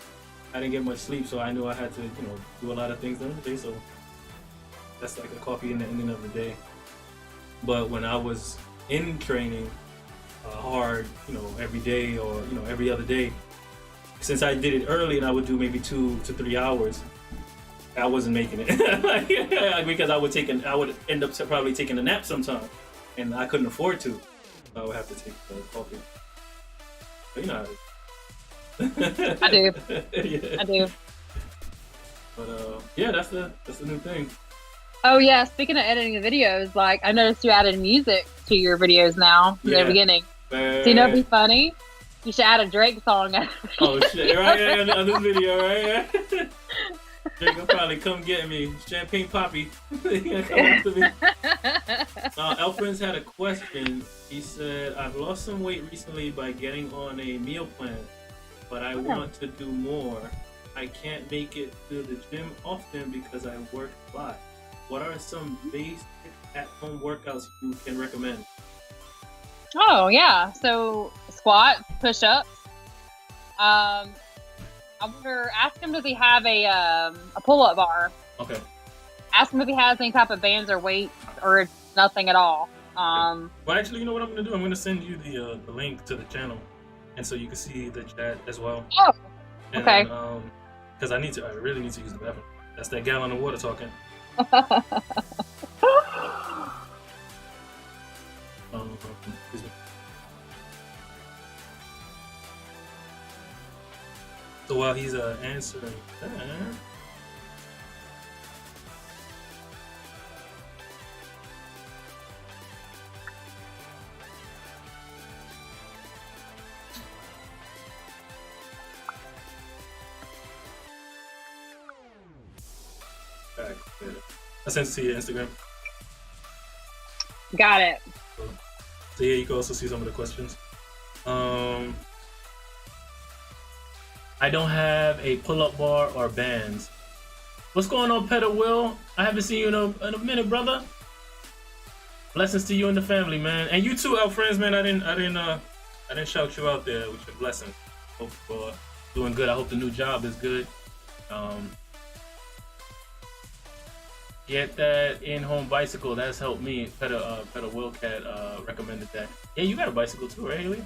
I didn't get much sleep, so I knew I had to, you know, do a lot of things during the day. So that's like a coffee in the ending of the day. But when I was in training hard, you know, every day or, you know, every other day, since I did it early and I would do maybe 2 to 3 hours, I wasn't making it. Because I would end up probably taking a nap sometime, and I couldn't afford to. So I would have to take coffee. But you know how it is. I do. Yeah. I do. But yeah, that's the new thing. Oh yeah, speaking of editing the videos, like I noticed you added music to your videos now in the beginning. So you know, it'd be funny. You should add a Drake song. Oh shit! Right, yeah, on this video, right? Yeah. Drake will probably come get me. Champagne Poppy. He gonna come after me. Elfrins had a question. He said, "I've lost some weight recently by getting on a meal plan, but I want to do more. I can't make it to the gym often because I work a lot. What are some basic at-home workouts you can recommend?" Oh yeah, so squat, push-ups. I wonder. Ask him, does he have a pull-up bar? Okay. Ask him if he has any type of bands or weights, or nothing at all. Well, actually, you know what I'm gonna do? I'm gonna send you the link to the channel, and so you can see the chat as well. Oh. And okay. Because I really need to use the bathroom. That's that gallon of water talking. Excuse me. So while he's answering that, okay, I sent it to your Instagram. Got it. So yeah, you can also see some of the questions. I don't have a pull-up bar or bands. What's going on, Petter Will? I haven't seen you in a minute, brother. Blessings to you and the family, man, and you too, our friends, man. I didn't shout you out there with your blessings. Hope you're doing good. I hope the new job is good. Get that in-home bicycle. That's helped me. Petter Wilcat recommended that. Yeah, you got a bicycle too, right, Haley?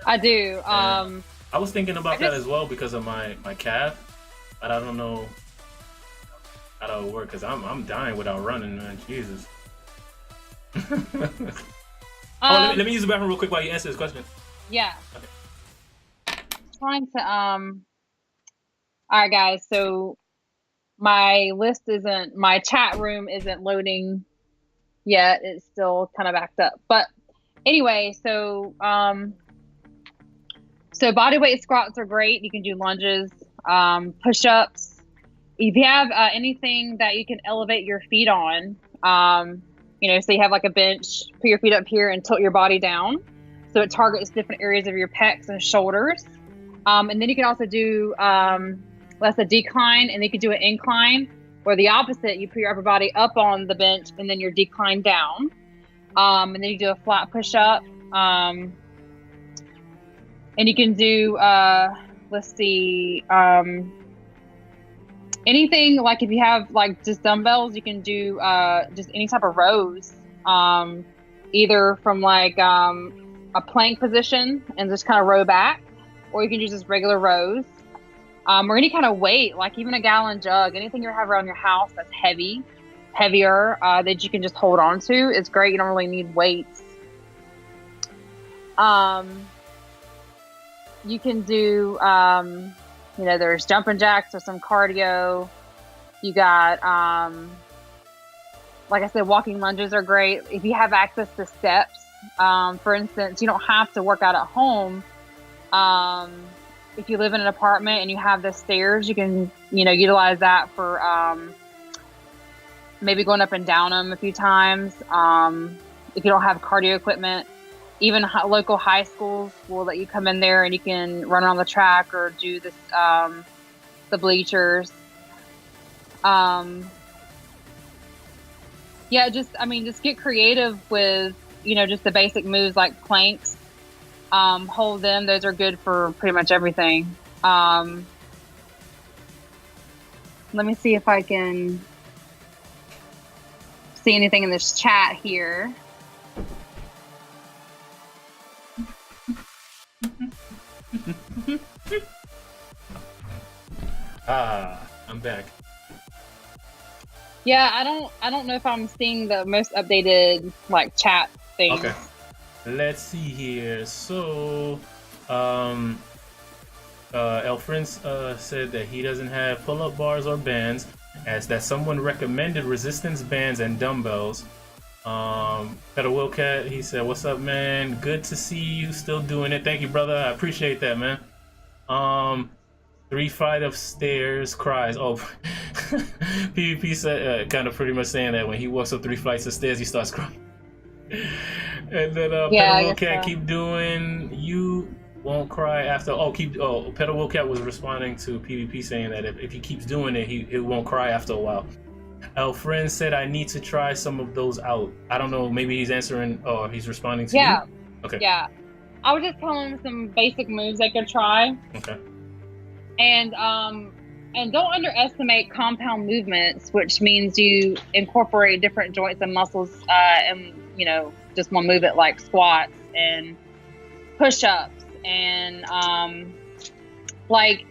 I do. I was thinking about that as well because of my calf, but I don't know how that would work because I'm dying without running, man. Jesus. Let me use the bathroom real quick while you answer this question. Yeah. Okay. Trying to All right, guys. So my chat room isn't loading yet. It's still kind of backed up. But anyway, so body weight squats are great. You can do lunges, push-ups. If you have anything that you can elevate your feet on, so you have like a bench, put your feet up here and tilt your body down. So it targets different areas of your pecs and shoulders. And then you can also do, that's a decline, and then you can do an incline, or the opposite. You put your upper body up on the bench and then your decline down. And then you do a flat push-up. And you can do, let's see, anything, like if you have like just dumbbells, you can do just any type of rows, either from like a plank position and just kind of row back, or you can do just regular rows, or any kind of weight, like even a gallon jug, anything you have around your house that's heavier, that you can just hold on to. It's great. You don't really need weights. You can do there's jumping jacks or some cardio. You got, like I said, walking lunges are great. If you have access to steps, for instance, you don't have to work out at home. If you live in an apartment and you have the stairs, you can, utilize that for maybe going up and down them a few times. If you don't have cardio equipment, even local high schools will let you come in there and you can run around the track or do this, the bleachers. Just get creative with, just the basic moves like planks. Hold them. Those are good for pretty much everything. Let me see if I can see anything in this chat here. I'm back. Yeah, I don't know if I'm seeing the most updated like chat thing. Okay. Let's see here. So, Elfrance said that he doesn't have pull-up bars or bands, as that someone recommended resistance bands and dumbbells. Peter Wilcat, he said, "What's up, man? Good to see you still doing it. Thank you, brother. I appreciate that, man." 3 flight of stairs cries. Oh, PvP said, kind of pretty much saying that when he walks up 3 flights of stairs, he starts crying. And then Peter Wilcat, keep doing. You won't cry after. Peter Wilcat was responding to PvP saying that if he keeps doing it, he won't cry after a while. Our friend said I need to try some of those out. I don't know. Maybe he's answering or he's responding to you. Okay. Yeah. I was just telling him some basic moves they could try. Okay. And don't underestimate compound movements, which means you incorporate different joints and muscles and just one movement like squats and push-ups and like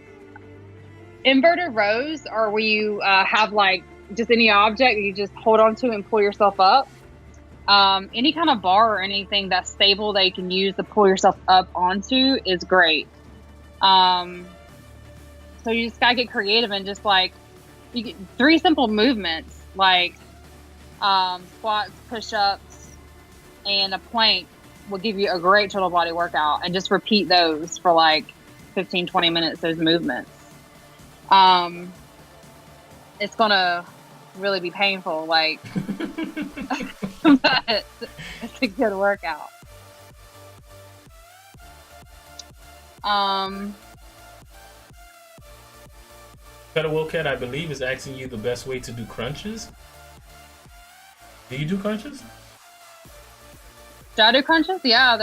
inverted rows, or where you have like just any object you just hold on to and pull yourself up. Any kind of bar or anything that's stable that you can use to pull yourself up onto is great. So you just gotta get creative and just like you get 3 simple movements like squats, push-ups, and a plank will give you a great total body workout, and just repeat those for like 15-20 minutes, those movements. It's gonna really be painful, like but it's a good workout. Peter Wilcat, I believe, is asking you the best way to do crunches. Do you do crunches? Do I do crunches? Yeah,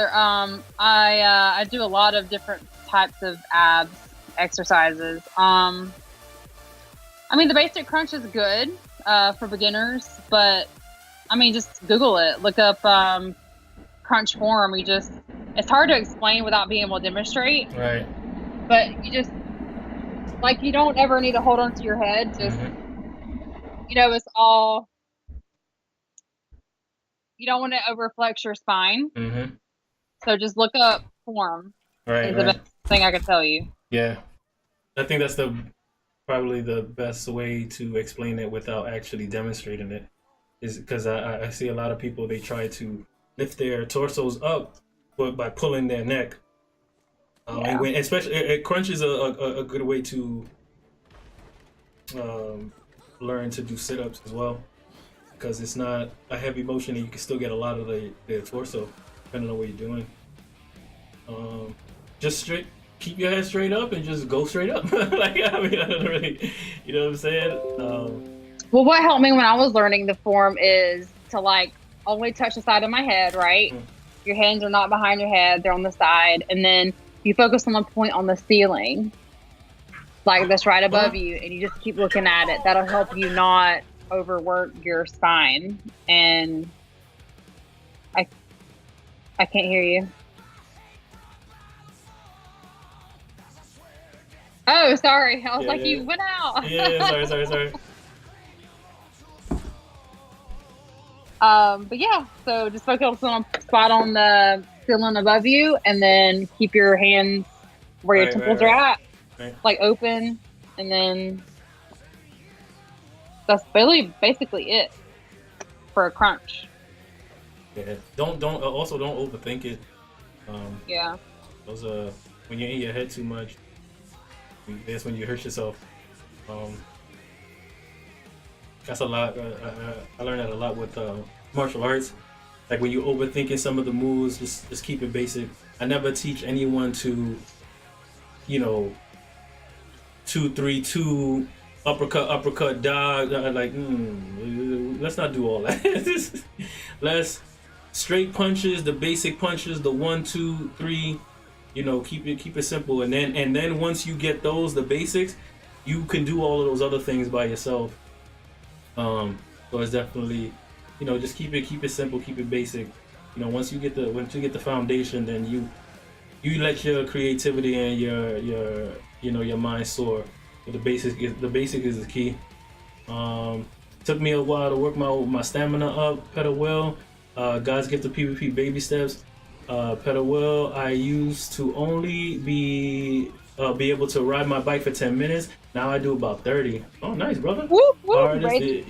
I do a lot of different types of abs exercises. The basic crunch is good for beginners, but just Google it. Look up crunch form. it's hard to explain without being able to demonstrate. Right. But you just, like, you don't ever need to hold on to your head. Just, it's all, you don't want to overflex your spine. So just look up form. Right. Is the best thing I could tell you. Yeah. I think that's probably the best way to explain it without actually demonstrating it, is because I see a lot of people, they try to lift their torsos up, but by pulling their neck. And when, especially, crunch is a good way to learn to do sit-ups as well, because it's not a heavy motion and you can still get a lot of the torso depending on what you're doing. Just straight, keep your head straight up and just go straight up. Like, I mean, I don't really, you know what I'm saying? Well, what helped me when I was learning the form is to, like, only touch the side of my head, right? Your hands are not behind your head, they're on the side. And then you focus on the point on the ceiling, like that's right above you, and you just keep looking at it. That'll help you not overwork your spine. And I can't hear you. Oh, sorry. I was you went out. Yeah, sorry. But yeah, so just focus on a spot on the ceiling above you, and then keep your hands where your temples are at, like open, and then that's basically it for a crunch. Yeah. Don't overthink it. Yeah. Those when you're in your head too much, that's when you hurt yourself. That's a lot. I learned that a lot with martial arts. Like, when you're overthinking some of the moves, just keep it basic. I never teach anyone to, 2-3-2 uppercut dog. Like, let's not do all that. Let's straight punches, the basic punches, the 1, 2, 3. Keep it simple, and then once you get those, the basics, you can do all of those other things by yourself. So it's definitely, just keep it simple, keep it basic. Once you get the foundation, then you let your creativity and your mind soar. But the basic is the key. Took me a while to work my stamina up. Pedal wheel, God's gift of PvP, baby steps. Pedal wheel, I used to only be able to ride my bike for 10 minutes. Now I do about 30. Oh, nice, brother. Whoop, whoop, right?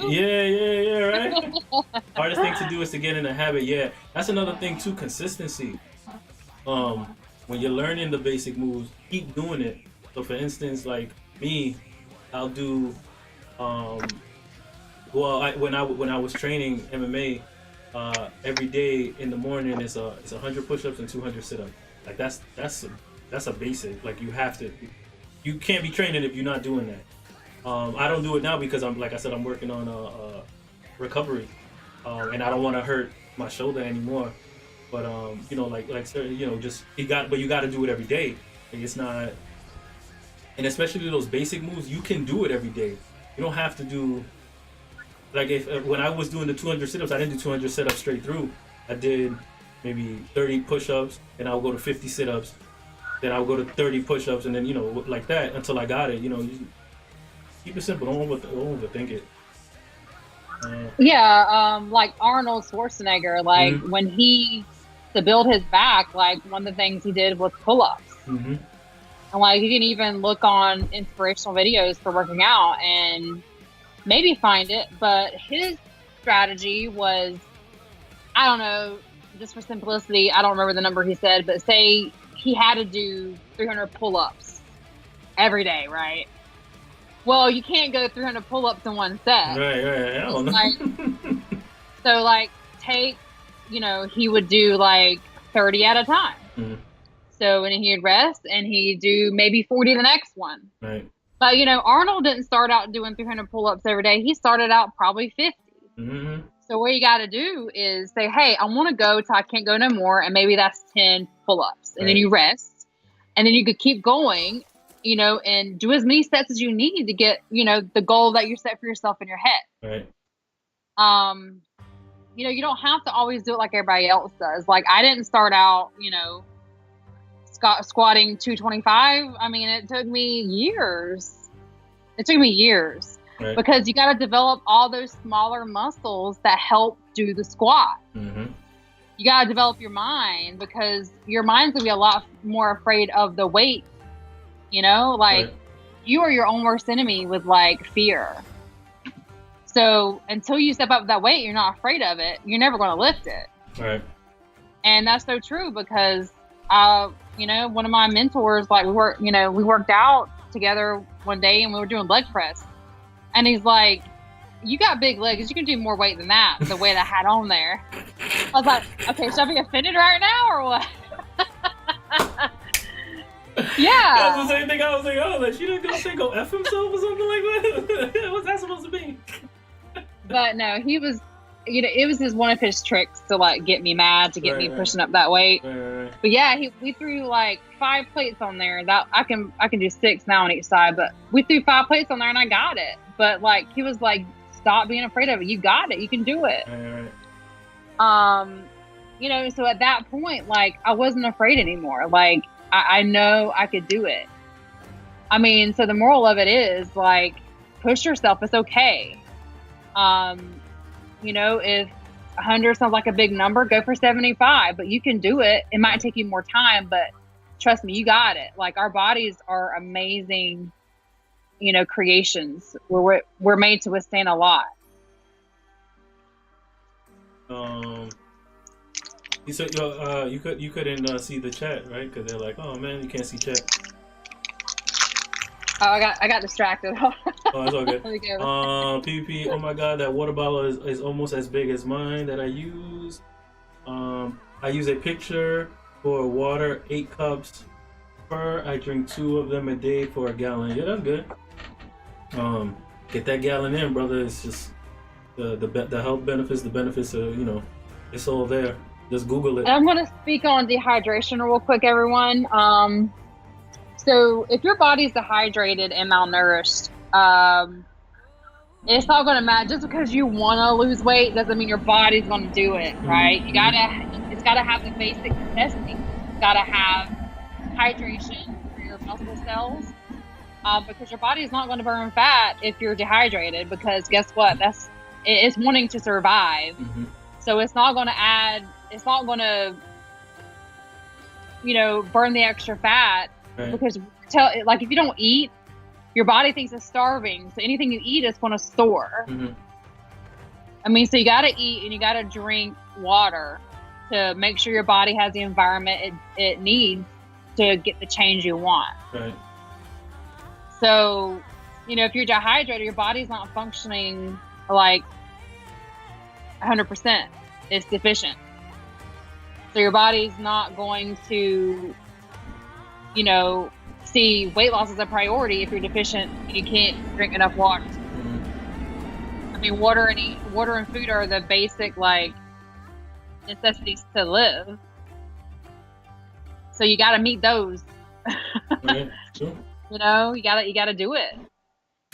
Hardest thing to do is to get in the habit. Yeah, that's another thing too, consistency. When you're learning the basic moves, keep doing it. So for instance, like me, I'll do when I was training MMA, every day in the morning it's 100 push-ups and 200 sit-ups. Like that's a basic. Like, you can't be training if you're not doing that. I don't do it now because I'm working on recovery, and I don't want to hurt my shoulder anymore. But just you got to do it every day. Like, it's not, and especially those basic moves, you can do it every day. You don't have to do. Like, when I was doing the 200 sit-ups, I didn't do 200 sit-ups straight through. I did maybe 30 push-ups, and I'll go to 50 sit-ups. Then I'll go to 30 push-ups, and then, like that until I got it. Keep it simple. Don't overthink it. Like Arnold Schwarzenegger, like when to build his back, like one of the things he did was pull-ups. And like, you can even look on inspirational videos for working out and maybe find it, but his strategy was, I don't know, just for simplicity, I don't remember the number he said, but say he had to do 300 pull-ups every day, right? Well, you can't go 300 pull-ups in one set. Right. I don't know. Like, so, like, he would do like 30 at a time. So, and he'd rest, and he'd do maybe 40 the next one. Right. But, Arnold didn't start out doing 300 pull-ups every day. He started out probably 50. So what you got to do is say, hey, I want to go till I can't go no more. And maybe that's 10 pull-ups. And then you rest. And then you could keep going, and do as many sets as you need to get, the goal that you set for yourself in your head. Right. You don't have to always do it like everybody else does. Like, I didn't start out, squatting 225. I mean, it took me years. Right. Because you got to develop all those smaller muscles that help do the squat. Mm-hmm. You got to develop your mind, because your mind's gonna be a lot more afraid of the weight. You know, like Right. you are your own worst enemy with like fear. So until you step up that weight, you're not afraid of it. You're never going to lift it. Right. And that's so true, because, you know, one of my mentors, like we worked out together one day and we were doing leg press, and he's like, "You got big legs. You can do more weight than that." The weight I had on there, I was like, "Okay, should I be offended right now or what?" Yeah. That's the same thing I was like, oh, like, she didn't go say go F himself or something like that? What's that supposed to be? But no, he was, you know, it was just one of his tricks to like get me mad, to get me pushing up that weight. Right. But yeah, we threw like 5 plates on there. That I can do 6 now on each side, but we threw 5 plates on there and I got it. But like he was like, "Stop being afraid of it. You got it. You can do it." Right. You know, so at that point, like I wasn't afraid anymore. Like I know I could do it. I mean, so the moral of it is like, push yourself. It's okay. You know, if 100 sounds like a big number, go for 75, but you can do it. It might take you more time, but trust me, you got it. Like our bodies are amazing, you know, creations. We're made to withstand a lot. You said you couldn't see the chat, right? Because they're like, oh man, you can't see chat. Oh, I got distracted. Oh, that's all good. Let me go. PvP, oh my god, that water bottle is almost as big as mine that I use. I use a pitcher for water, 8 cups per. I drink 2 of them a day for a gallon. Yeah, that's good. Get that gallon in, brother. It's just the health benefits, the benefits of, you know, it's all there. Just Google it. And I'm going to speak on dehydration real quick, everyone. So if your body's dehydrated and malnourished, it's not going to matter. Just because you want to lose weight doesn't mean your body's going to do it, right? Mm-hmm. It's got to have the basic necessities. It's got to have hydration for your muscle cells, because your body is not going to burn fat if you're dehydrated, because guess what? It's wanting to survive. Mm-hmm. So it's not going to, you know, burn the extra fat. Right. Because like if you don't eat, your body thinks it's starving. So anything you eat is going to store. Mm-hmm. I mean, so you got to eat and you got to drink water to make sure your body has the environment it needs to get the change you want. Right. So, you know, if you're dehydrated, your body's not functioning like 100%. It's deficient. So your body's not going to, you know, see weight loss as a priority if you're deficient and you can't drink enough water. Mm-hmm. I mean, water and food are the basic like necessities to live. So you got to meet those. Right. Sure. You know, you gotta do it.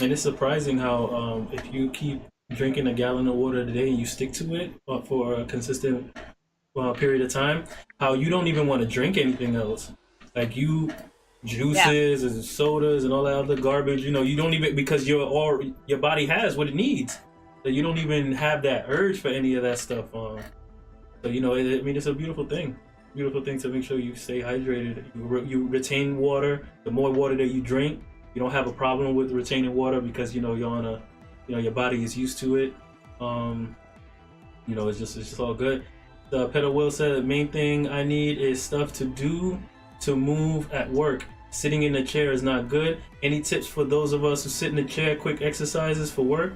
And it's surprising how if you keep drinking a gallon of water a day and you stick to it for a consistent period of time, how you don't even want to drink anything else. Like juices and sodas and all that other garbage, you know, you don't even, because your body has what it needs. So you don't even have that urge for any of that stuff. So, you know, I mean, it's a beautiful thing. Beautiful thing to make sure you stay hydrated. You retain water. The more water that you drink, you don't have a problem with retaining water, because, you know, you're on your body is used to it. You know, it's just all good. The Pedo Will said the main thing I need is stuff to do to move at work. Sitting in a chair is not good. Any tips for those of us who sit in a chair? Quick exercises for work?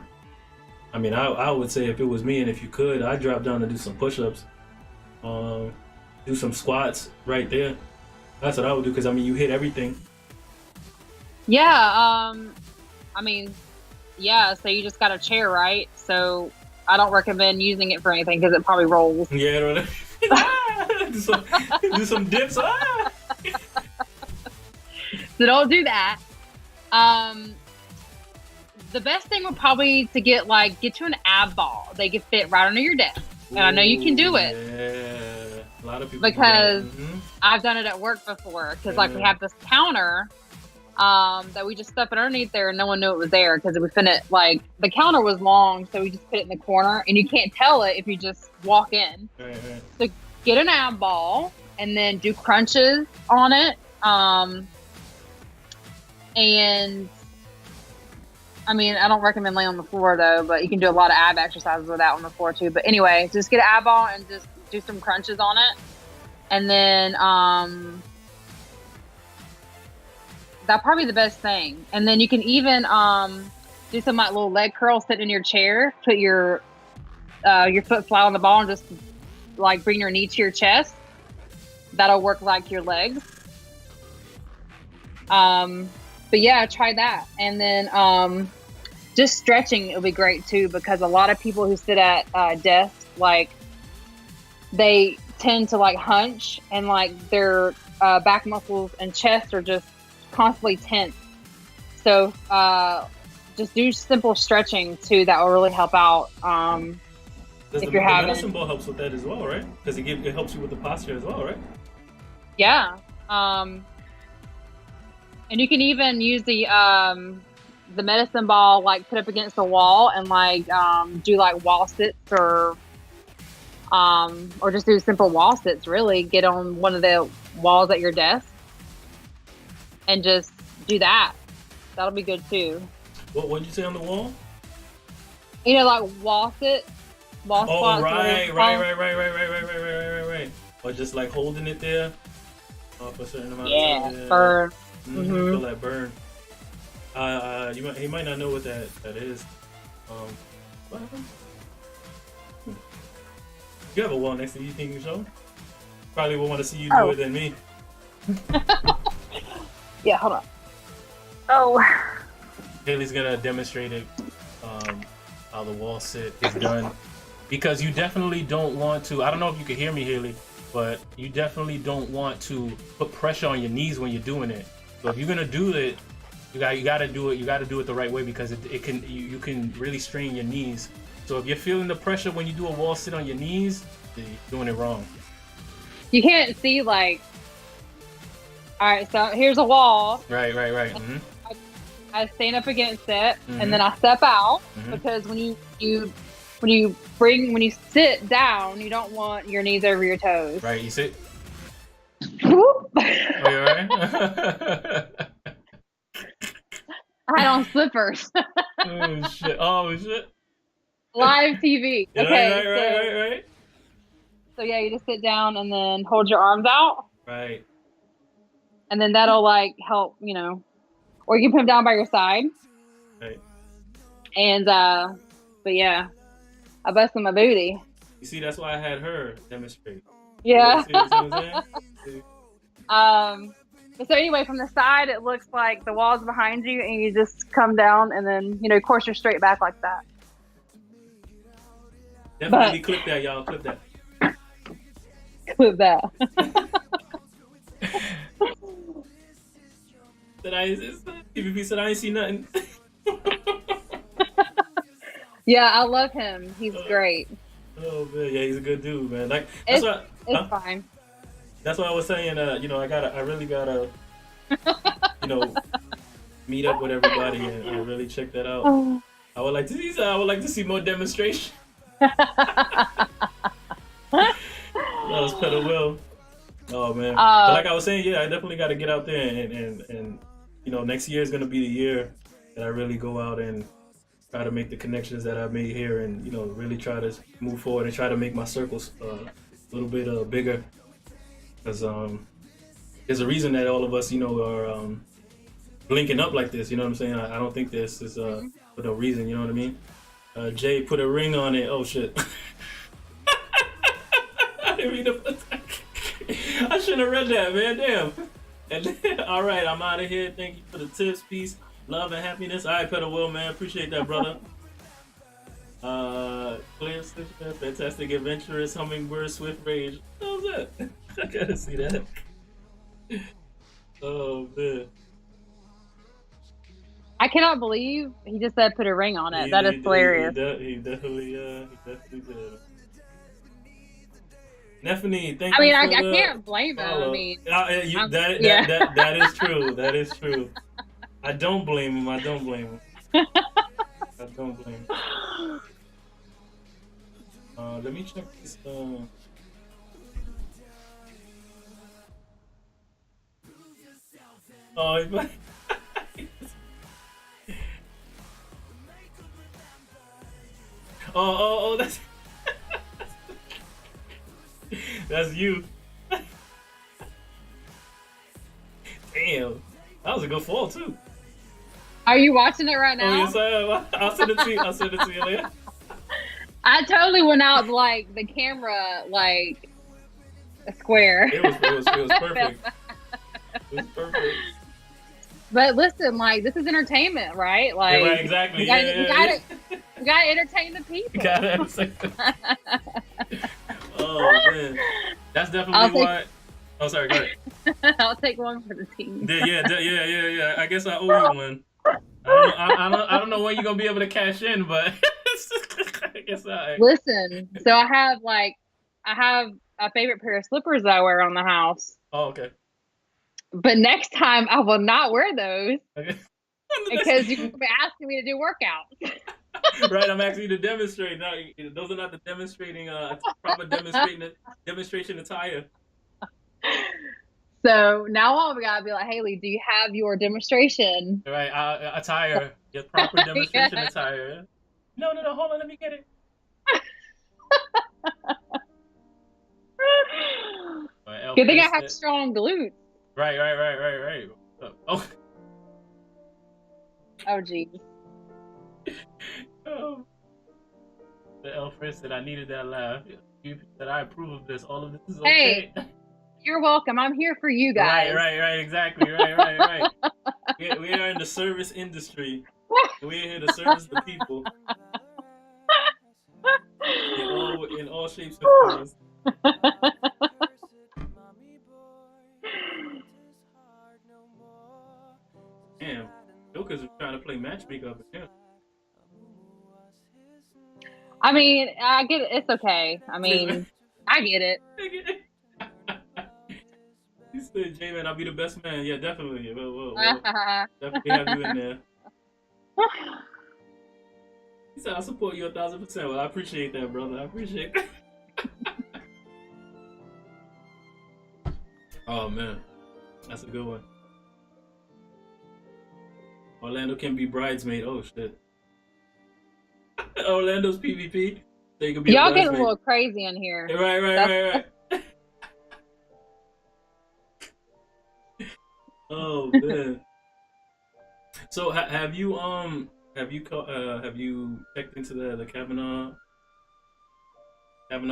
I mean, I would say if it was me and if you could, I'd drop down and do some push-ups. Do some squats right there. That's what I would do, because I mean, you hit everything. Yeah, I mean, yeah, so you just got a chair, right? So I don't recommend using it for anything because it probably rolls. Yeah, do some dips. So don't do that. The best thing would probably to get you an ab ball. They can fit right under your desk. And I know you can do it. Yeah. lot of people because do that. I've done it at work before. Because like we have this counter that we just stuff it underneath there, and no one knew it was there because we fit it like the counter was long, so we just put it in the corner, and you can't tell it if you just walk in. Right. So get an ab ball and then do crunches on it. And I mean, I don't recommend laying on the floor though, but you can do a lot of ab exercises with that on the floor too. But anyway, just get an ab ball and just do some crunches on it. And then that's probably the best thing. And then you can even do some like little leg curls sitting in your chair. Put your foot flat on the ball and just like bring your knee to your chest. That'll work like your legs. But yeah, try that. And then just stretching will be great too, because a lot of people who sit at desks, like they tend to like hunch, and like their back muscles and chest are just constantly tense. So just do simple stretching too. That will really help out. If you're having, the medicine ball helps with that as well, right? Because it helps you with the posture as well, right? Yeah. And you can even use the medicine ball, like put up against the wall and like do like wall sits or just do simple wall sits. Really, get on one of the walls at your desk and just do that. That'll be good too. What did you say on the wall? You know, like wall sit, wall squats. Oh, right. Or just like holding it there for a certain amount of time. Yeah, burn. Feel that burn. He might not know what that is. What happened? You have a wall next to you, think you show? Probably will want to see you more than me. Yeah, hold on. Oh. Haley's gonna demonstrate it, how the wall sit is done, because you definitely don't want to. I don't know if you can hear me, Haley, but you definitely don't want to put pressure on your knees when you're doing it. So if you're gonna do it, you gotta do it. You gotta do it the right way, because you can really strain your knees. So if you're feeling the pressure when you do a wall sit on your knees, you're doing it wrong. You can't see like. All right, so here's a wall. Right. Mm-hmm. I stand up against it, and then I step out, because when you sit down, you don't want your knees over your toes. Right, you sit. Are you alright? I had on slippers. Oh shit. Live TV. Okay. Right. So yeah, you just sit down and then hold your arms out. Right. And then that'll like help, or you can put them down by your side. Right. And but yeah, I busted my booty. You see, that's why I had her demonstrate. Yeah. See what I'm saying? So anyway, from the side, it looks like the wall's behind you, and you just come down, and then of course, you're straight back like that. Definitely clip that, y'all. Clip that. Clip that. PvP said I ain't see nothing. Yeah, I love him. He's great. Oh man, yeah, he's a good dude, man. Like it's fine. That's what I was saying. I really gotta, meet up with everybody and really check that out. I would like to see more demonstration. That was pedal well. Oh man, but like I was saying, yeah, I definitely got to get out there and next year is gonna be the year that I really go out and try to make the connections that I've made here, and really try to move forward and try to make my circles a little bit bigger. Because there's a reason that all of us, are linking up like this. You know what I'm saying? I don't think this is for no reason. You know what I mean? Jay put a ring on it. Oh shit! I didn't mean to put that. I shouldn't have read that, man. Damn. And then, all right, I'm out of here. Thank you for the tips, peace, love, and happiness. All right, Pedal Will, man. Appreciate that, brother. Clear, fantastic, adventurous, hummingbird, swift rage. What was that? I gotta see that. Oh man. I cannot believe he just said put a ring on it. That is hilarious. He definitely did. Stephanie, thank I you mean, for I the can't blame him. I follow. mean, yeah. That is true. That is true. I don't blame him. I don't blame him. I don't blame him. Let me check this. Oh, oh, that's that's you. Damn, that was a good fall too. Are you watching it right Oh now? yes, I am. I'll send it to you. I'll send it to you later. I totally went out like the camera, like a square. It was perfect. It was perfect. But listen, like this is entertainment, right? Like, Yeah, right, exactly. We gotta entertain the people. Oh man, that's definitely why. Oh, sorry. Go ahead. I'll take one for the team. Yeah. I guess I owe you one. I don't know when you're gonna be able to cash in, but I guess I. Listen, so I have a favorite pair of slippers that I wear on the house. Oh, okay. But next time I will not wear those. Okay. Because you're gonna be asking me to do workouts. Right, I'm asking you to demonstrate. No, those are not the demonstrating proper demonstration attire. So now all we gotta be like, Haley, do you have your demonstration? Right, attire, your proper demonstration attire. No, hold on, let me get it. Good thing I have strong glutes. Right. Oh. Oh, geez. Oh. The Alfred said, I needed that laugh. You said, I approve of this. All of this is okay. Hey, you're welcome. I'm here for you guys. Right. Exactly. Right. We are in the service industry. We're here to service the people. In all shapes and forms. Damn, Joker's trying to play matchmaker up again. I mean, I get it. It's okay. I mean, I get it. He said, J-Man, I'll be the best man. Yeah, definitely. We'll definitely have you in there. He said, I'll support you 1,000%. Well, I appreciate that, brother. I appreciate that. Oh, man. That's a good one. Orlando can be bridesmaid. Oh, shit. Orlando's PvP. They could be Y'all getting a little crazy in here. Right. Oh, man. So, have you checked into the Kavanaugh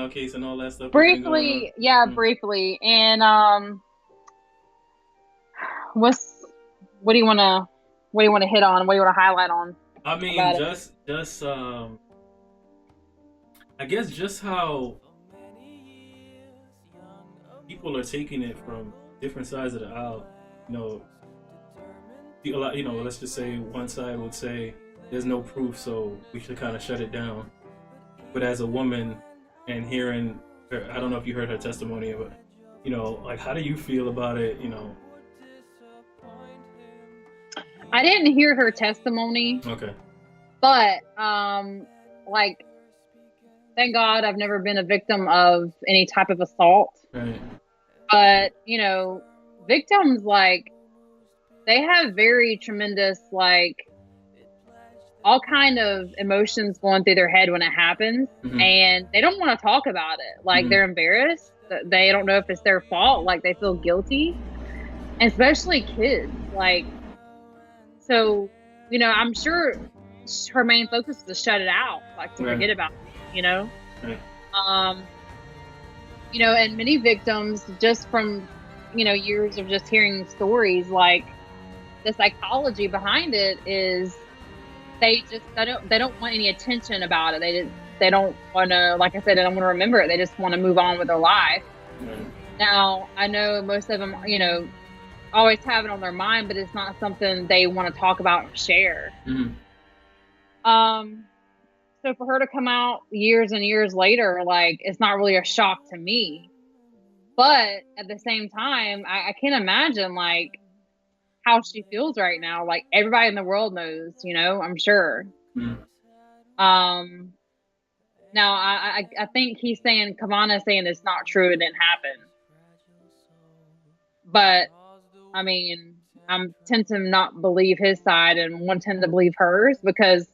case and all that stuff? Briefly, yeah, briefly. And what do you want to hit on? What do you want to highlight on? I mean, just I guess just how people are taking it from different sides of the aisle. Let's just say one side would say there's no proof, so we should kind of shut it down. But as a woman and hearing her, I don't know if you heard her testimony, but like, how do you feel about it? I didn't hear her testimony. Okay. But like, thank God I've never been a victim of any type of assault. Right. But victims, like, they have very tremendous, like, all kind of emotions going through their head when it happens, and they don't want to talk about it. Like, they're embarrassed. They don't know if it's their fault. Like, they feel guilty, and especially kids. Like, so I'm sure her main focus is to shut it out, like to forget about it. Right. And many victims, just from years of just hearing stories, like, the psychology behind it is they don't want any attention about it. They don't want to, like I said, they don't want to remember it. They just want to move on with their life. Right. Now, I know most of them always have it on their mind, but it's not something they want to talk about and share. So for her to come out years and years later, like, it's not really a shock to me. But at the same time, I can't imagine like how she feels right now. Like everybody in the world knows, you know, I'm sure. Mm. Um, Now I think he's saying Kavana's saying it's not true, it didn't happen. But I mean, I'm tend to not believe his side and want tend to believe hers because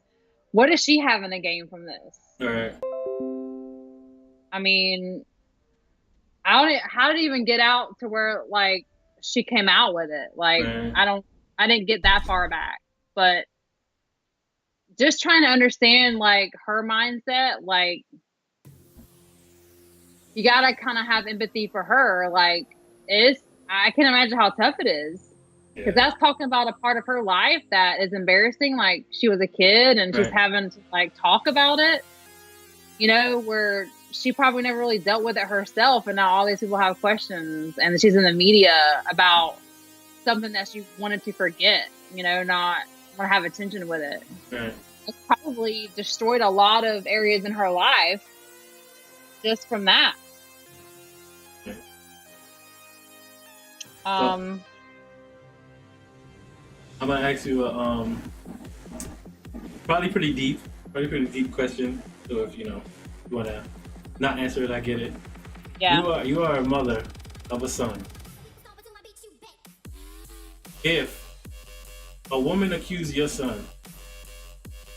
what does she have in the game from this? All right. I mean, how did it even get out to where like she came out with it? Like Right. I didn't get that far back, but just trying to understand like her mindset, like you gotta kind of have empathy for her. Like I can imagine how tough it is because Yeah. that's talking about a part of her life that is embarrassing. Like she was a kid and she's Right. having to like talk about it, you know, where she probably never really dealt with it herself. And now all these people have questions and she's in the media about something that she wanted to forget, you know, not want to have attention with it. Right. It's probably destroyed a lot of areas in her life just from that. Yeah. Um, I'm gonna ask you a probably pretty deep question. So if you know you wanna not answer it, I get it. yeah. You are a mother of a son. If a woman accused your son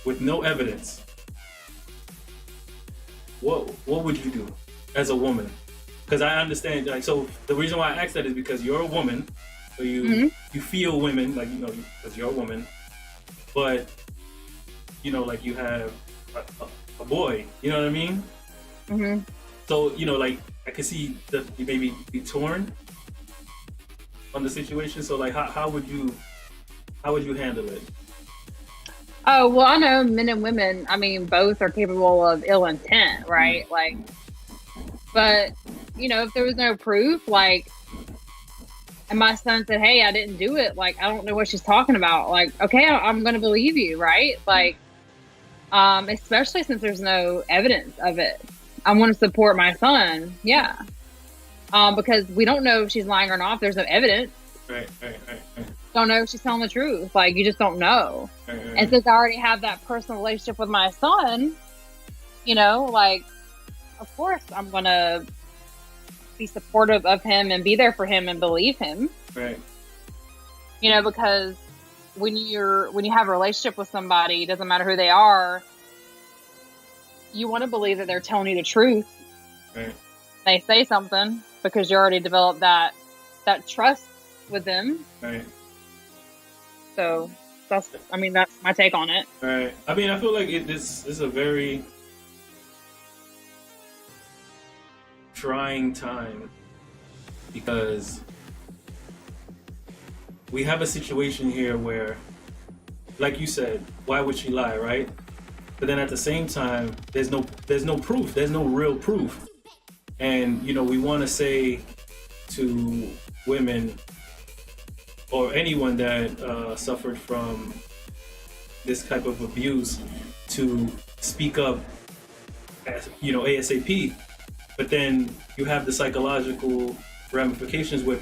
with no evidence, what would you do as a woman? Because I understand, like, so the reason why I ask that is because you're a woman, so you feel women, like, you know, because you're a woman, but you know, like you have a boy, you know what I mean? Mm-hmm. So you know, like I could see that you maybe be torn on the situation. So like, how would you handle it? Oh, well, I know men and women, I mean, both are capable of ill intent, right? Like, but, you know, if there was no proof, like, and my son said, hey, I didn't do it, like, I don't know what she's talking about. Like, okay, I'm going to believe you, right? Like, especially since there's no evidence of it. I want to support my son, yeah. Because we don't know if she's lying or not. If there's no evidence. Right. Don't know if she's telling the truth. Like, you just don't know. Right. And since I already have that personal relationship with my son, you know, like, of course I'm going to be supportive of him and be there for him and believe him. Right. You know, because when you have a relationship with somebody, it doesn't matter who they are, you want to believe that they're telling you the truth. Right. They say something because you already developed that trust with them. Right. So that's my take on it. Right. I mean, I feel like this is a very trying time because we have a situation here where, like you said, why would she lie, right? But then at the same time, there's no proof. There's no real proof. And you know, we want to say to women or anyone that suffered from this type of abuse to speak up, as, you know, ASAP. But then you have the psychological ramifications where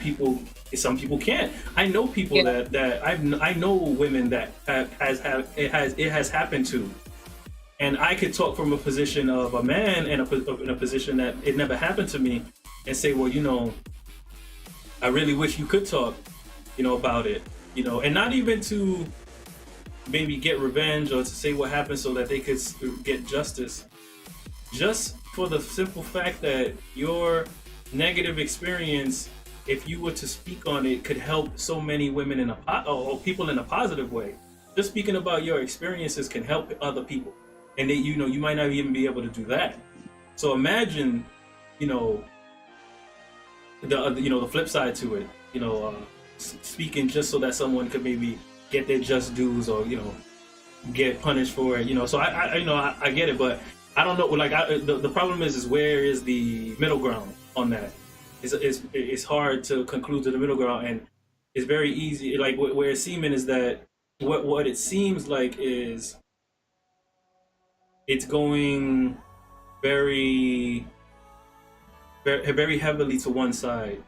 some people can't. I know people that I know women that it has happened to, and I could talk from a position of a man and in a position that it never happened to me, and say, well, you know, I really wish you could talk, you know, about it, you know, and not even to maybe get revenge or to say what happened so that they could get justice, just for the simple fact that your negative experience, if you were to speak on it, could help so many women or people in a positive way. Just speaking about your experiences can help other people, and they, you know, you might not even be able to do that. So imagine, you know, the flip side to it, you know, speaking just so that someone could maybe get their just dues or, you know, get punished for it, you know. So I get it, but I don't know. Like the problem is where is the middle ground on that? It's hard to conclude to the middle ground, and it's very easy. Like where it's seeming is that what it seems like is it's going very very heavily to one side,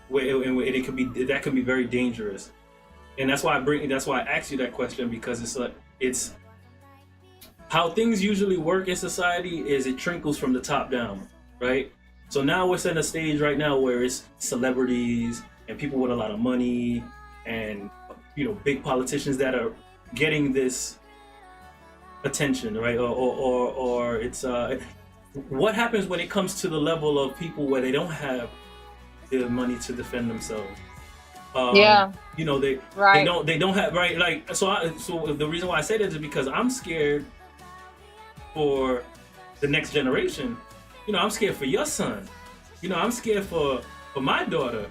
where it could be that can be very dangerous. And that's why I asked you that question, because it's how things usually work in society is it trickles from the top down, right? So now we're at a stage right now where it's celebrities and people with a lot of money and big politicians that are getting this attention, right? Or it's what happens when it comes to the level of people where they don't have the money to defend themselves. Yeah. They Right. they don't have, right, like, so the reason why I say that is because I'm scared for the next generation. I'm scared for your son. I'm scared for my daughter.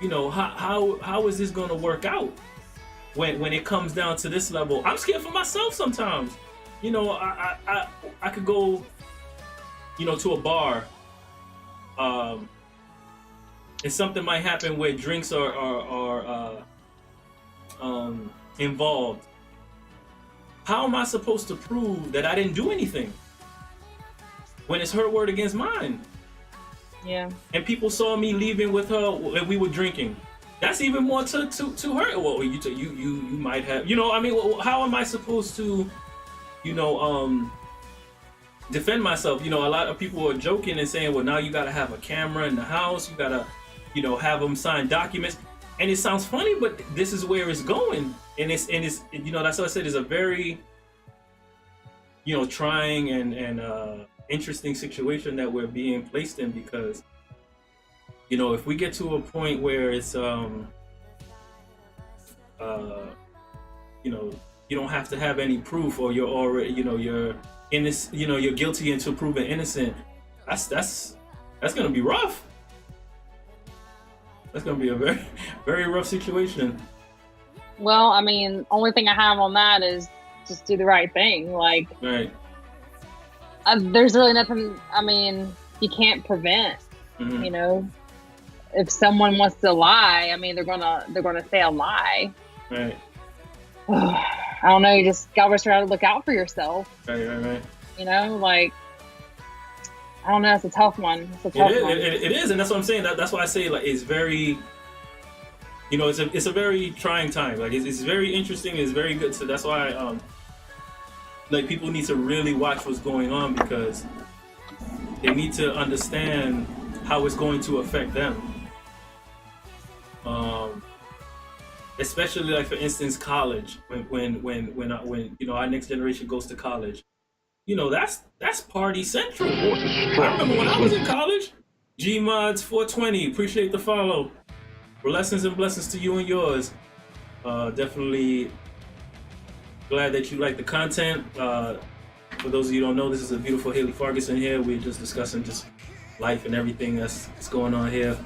How is this going to work out when it comes down to this level? I'm scared for myself sometimes. I could go to a bar, and something might happen where drinks are involved. How am I supposed to prove that I didn't do anything when it's her word against mine? Yeah. And people saw me leaving with her and we were drinking. That's even more to her. Well, you might have, I mean, how am I supposed to, defend myself? A lot of people are joking and saying, well, now you got to have a camera in the house. You got to, have them sign documents. And it sounds funny, but this is where it's going. And it's that's what I said, is a very, trying and interesting situation that we're being placed in, because if we get to a point where it's you don't have to have any proof, or you're already you're innocent, you're guilty until proven innocent, that's gonna be rough. That's gonna be a very, very rough situation. Well, I mean, only thing I have on that is just do the right thing. Like, right. There's really nothing. I mean, you can't prevent. Mm-hmm. If someone wants to lie, I mean, they're gonna say a lie. Right. I don't know. You just gotta try to look out for yourself. Right. Like, I don't know. It's a tough one. It's a tough one. It is, and that's what I'm saying. That's why I say, like, it's very, it's a very trying time. Like, it's very interesting. It's very good. So that's why, like, people need to really watch what's going on, because they need to understand how it's going to affect them. Especially, like, for instance, college. When our next generation goes to college. That's party central. I remember when I was in college. Gmods 420, appreciate the follow. Blessings and blessings to you and yours. Definitely glad that you like the content. For those of you who don't know, this is a beautiful Haley Ferguson here. We're just discussing just life and everything that's going on here.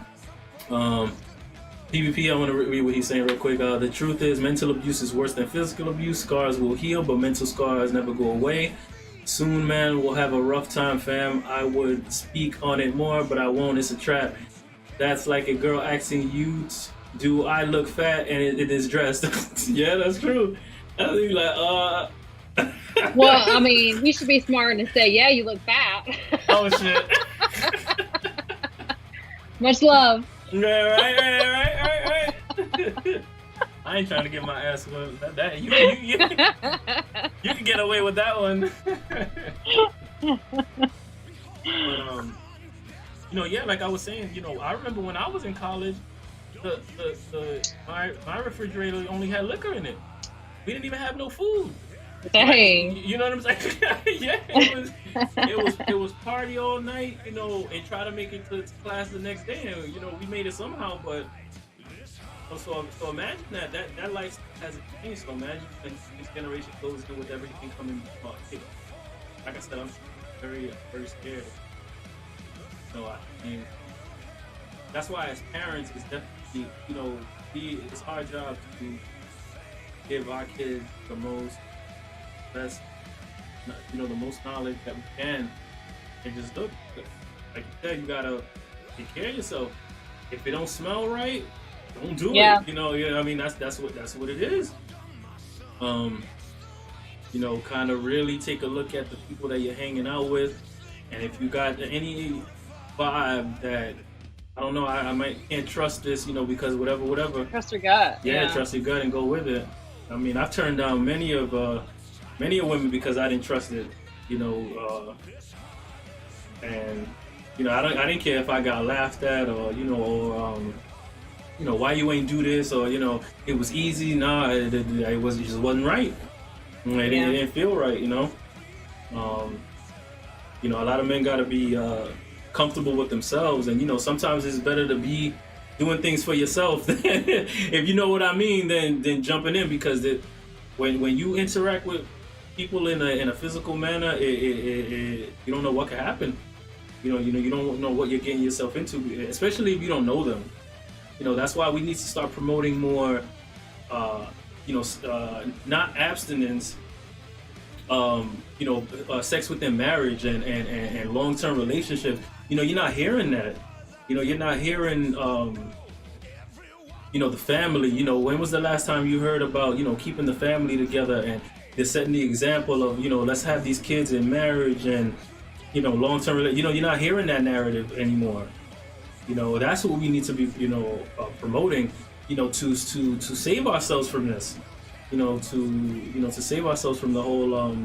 PvP, I want to read what he's saying real quick. The truth is, mental abuse is worse than physical abuse. Scars will heal, but mental scars never go away. Soon, man, we'll have a rough time, fam. I would speak on it more, but I won't. It's a trap. That's like a girl asking you, do I look fat? And it is dressed. Yeah, that's true. I think like, Well, I mean, we should be smart and say, yeah, you look fat. Oh, shit. Much love. Right. I ain't trying to get my ass whooped. That you can get away with that one. But, yeah, like I was saying, I remember when I was in college, my refrigerator only had liquor in it. We didn't even have no food. Dang. You know what I'm saying? Yeah, it was party all night, and try to make it to class the next day. And, we made it somehow, but so imagine that life hasn't changed. So imagine when this generation goes in with everything coming. Like I said, I'm very, very scared. I mean, that's why as parents, it's definitely, it's our job to give our kids the best, the most knowledge that we can, and just look, like you said, you gotta take care of yourself. If it don't smell right, don't do it. I mean, that's what it is. Kind of really take a look at the people that you're hanging out with, and if you got any vibe that I don't know. I might can't trust this, because whatever. Trust your gut. Yeah, trust your gut and go with it. I mean, I've turned down many of women because I didn't trust it, and I didn't care if I got laughed at or why you ain't do this or it was easy. Nah, it just wasn't right. It didn't feel right. A lot of men gotta be comfortable with themselves, and sometimes it's better to be doing things for yourself. If you know what I mean, then jumping in, because when you interact with people in a physical manner, you don't know what could happen. You don't know what you're getting yourself into, especially if you don't know them. That's why we need to start promoting more, not abstinence, sex within marriage and long-term relationships. You're not hearing that. You're not hearing, the family. When was the last time you heard about, keeping the family together and they're setting the example of, let's have these kids in marriage and, long-term, you're not hearing that narrative anymore. That's what we need to be, promoting, to save ourselves from this, to save ourselves from the whole,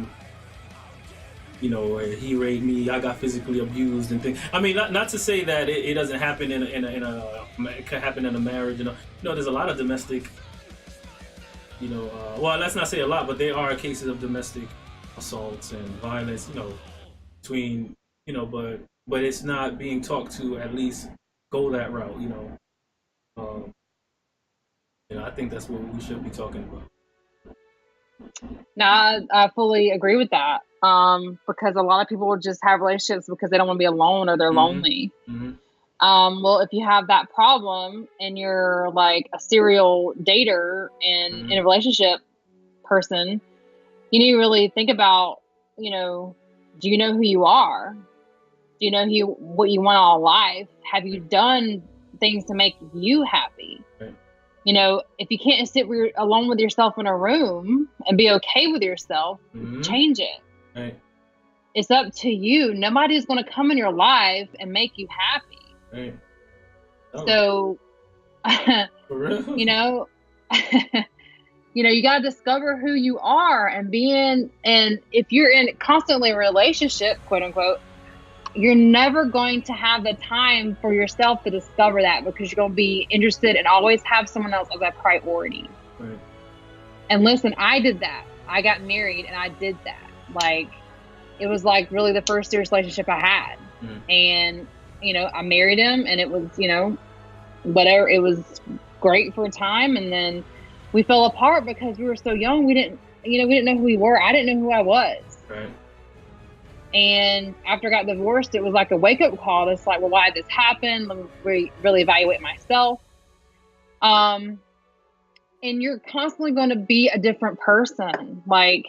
he raped me, I got physically abused and things. I mean, not to say that it doesn't happen it could happen in a marriage. There's a lot of domestic, well, let's not say a lot, but there are cases of domestic assaults and violence, between, but it's not being talked to at least go that route, I think that's what we should be talking about. No, I fully agree with that. Because a lot of people just have relationships because they don't want to be alone or they're lonely. Well, if you have that problem and you're like a serial dater and in a relationship person, you need to really think about, do you know who you are? Do you know what you want all life? Have you done things to make you happy? Right. If you can't sit alone with yourself in a room and be okay with yourself, change it. Right. It's up to you. Nobody's going to come in your life and make you happy. Right. Oh. So, For real? You got to discover who you are and and if you're in constantly a relationship, quote unquote, you're never going to have the time for yourself to discover that, because you're going to be interested and always have someone else as a priority. Right. And listen, I did that. I got married and I did that. Like, it was like really the first serious relationship I had. And, I married him and it was, whatever, it was great for a time. And then we fell apart because we were so young. We didn't know who we were. I didn't know who I was. Right. And after I got divorced, it was like a wake up call. It's like, well, why did this happen? Let me really evaluate myself. And you're constantly going to be a different person. Like,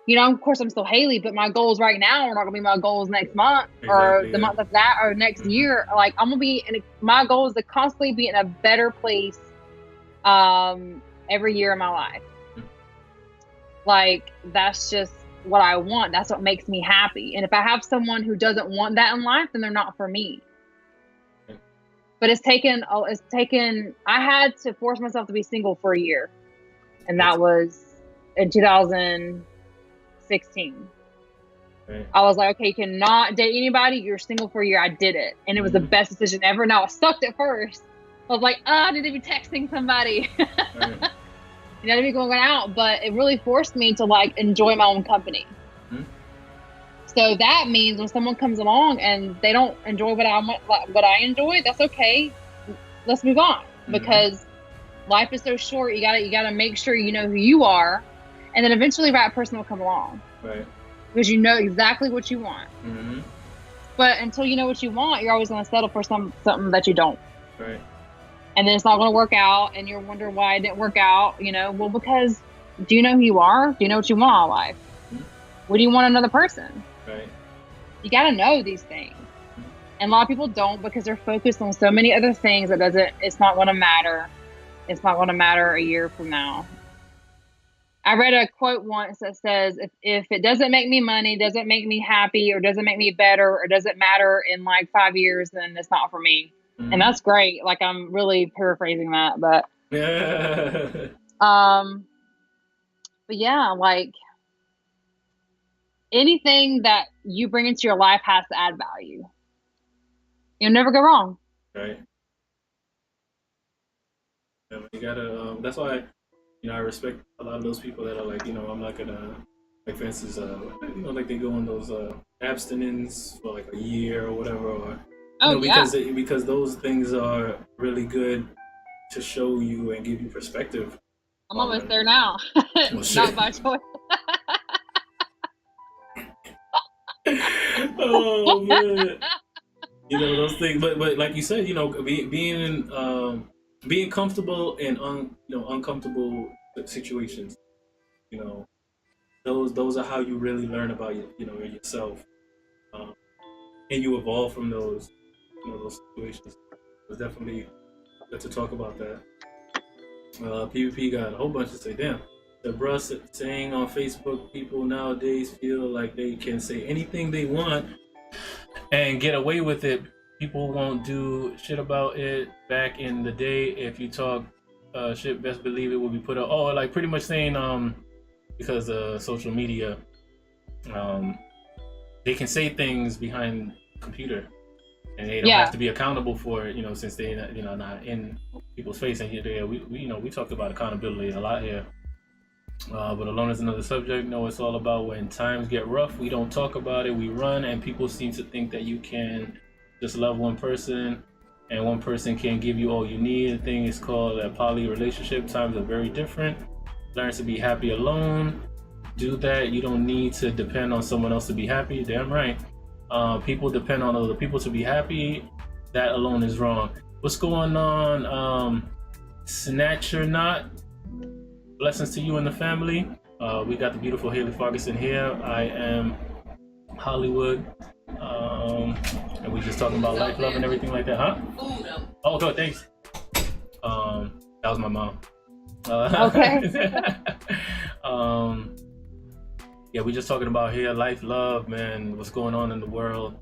of course I'm still Haley, but my goals right now are not going to be my goals next month or the month of that or next year. Like, I'm going to be my goal is to constantly be in a better place, every year of my life. Like, that's just what I want. That's what makes me happy. And if I have someone who doesn't want that in life, then they're not for me. But I had to force myself to be single for a year. And that was in 2016. Right. I was like, okay, you cannot date anybody. You're single for a year. I did it. And it was the best decision ever. Now, it sucked at first. I was like, I need to be texting somebody. Right. I need to be going out. But it really forced me to like enjoy my own company. So that means when someone comes along and they don't enjoy what I enjoy, that's okay. Let's move on, because life is so short. You gotta make sure you know who you are, and then eventually the right person will come along. Right. Because you know exactly what you want. But until you know what you want, you're always going to settle for something that you don't. Right. And then it's not going to work out, and you're wondering why it didn't work out. Well, because do you know who you are? Do you know what you want in life? What do you want another person? Right. You got to know these things. And a lot of people don't, because they're focused on so many other things it's not going to matter. It's not going to matter a year from now. I read a quote once that says, if it doesn't make me money, doesn't make me happy, or doesn't make me better, or doesn't matter in like 5 years, then it's not for me. And that's great. Like, I'm really paraphrasing that, but um, but yeah, like anything that you bring into your life has to add value. You'll never go wrong. Right. You gotta. That's why, I respect a lot of those people that are like, I'm not gonna, like, for instance, like they go on those abstinence for like a year or whatever, or because those things are really good to show you and give you perspective. I'm almost there now. Well, not by choice. Oh man. Those things, but like you said, being comfortable in uncomfortable situations, those are how you really learn about yourself, and you evolve from those situations. It's definitely good to talk about that. PvP got a whole bunch to say. Damn, the bruh saying on Facebook, people nowadays feel like they can say anything they want and get away with it. People won't do shit about it. Back in the day, if you talk shit, best believe it will be put up. Oh, like pretty much saying because social media, they can say things behind computer, and they don't have to be accountable for it. Since they not in people's face. And here, we talked about accountability a lot here. But alone is another subject. No, it's all about when times get rough, we don't talk about it, we run, and people seem to think that you can just love one person and one person can give you all you need. The thing is called a poly relationship. Times are very different. Learn to be happy alone. Do that. You don't need to depend on someone else to be happy. Damn right. People depend on other people to be happy. That alone is wrong. What's going on? Snatcher Not. Blessings to you and the family. We got the beautiful Haley Ferguson here. I am Hollywood. And we just talking about life, love, and everything like that, huh? Oh, good, thanks. That was my mom. Okay. Yeah, we just talking about here, life, love, man, what's going on in the world,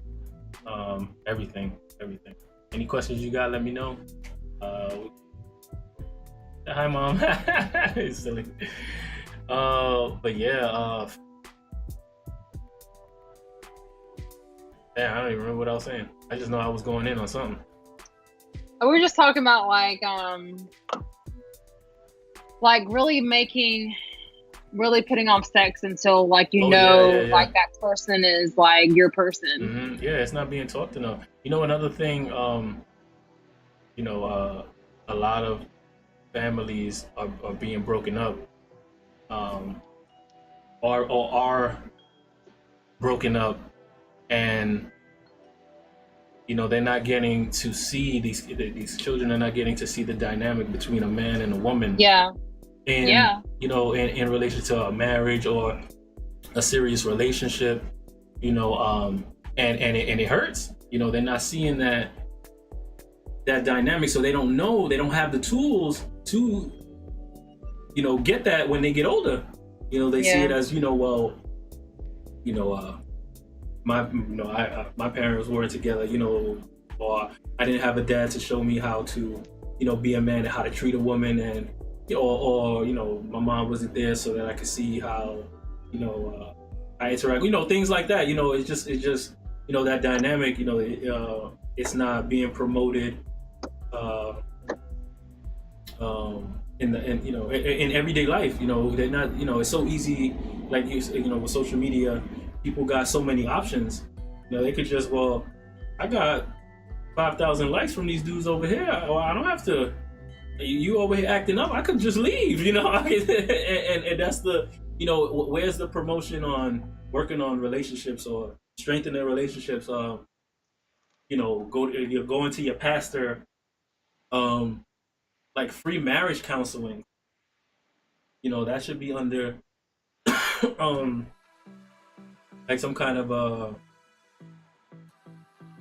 everything. Any questions you got, let me know. Hi, Mom. It's silly. But yeah, man, I don't even remember what I was saying. I just know I was going in on something. We were just talking about like really putting off sex until like like that person is like your person. Mm-hmm. Yeah, it's not being talked enough. Another thing, a lot of families are being broken up, are broken up, and they're not getting to see these children are not getting to see the dynamic between a man and a woman. In relation to a marriage or a serious relationship, and it hurts. They're not seeing that dynamic, so they don't know. They don't have the tools to, get that when they get older. They see it as, my parents weren't together, or I didn't have a dad to show me how to, be a man and how to treat a woman, and or my mom wasn't there so that I could see how, I interact, things like that. It's just that dynamic, it's not being promoted in everyday life. They're not, it's so easy, like with social media, people got so many options. They could just, I got 5,000 likes from these dudes over here. Well, I don't have to. You over here acting up, I could just leave, and that's the, where's the promotion on working on relationships or strengthening relationships? You're going to your pastor, like free marriage counseling. That should be under, like some kind of, I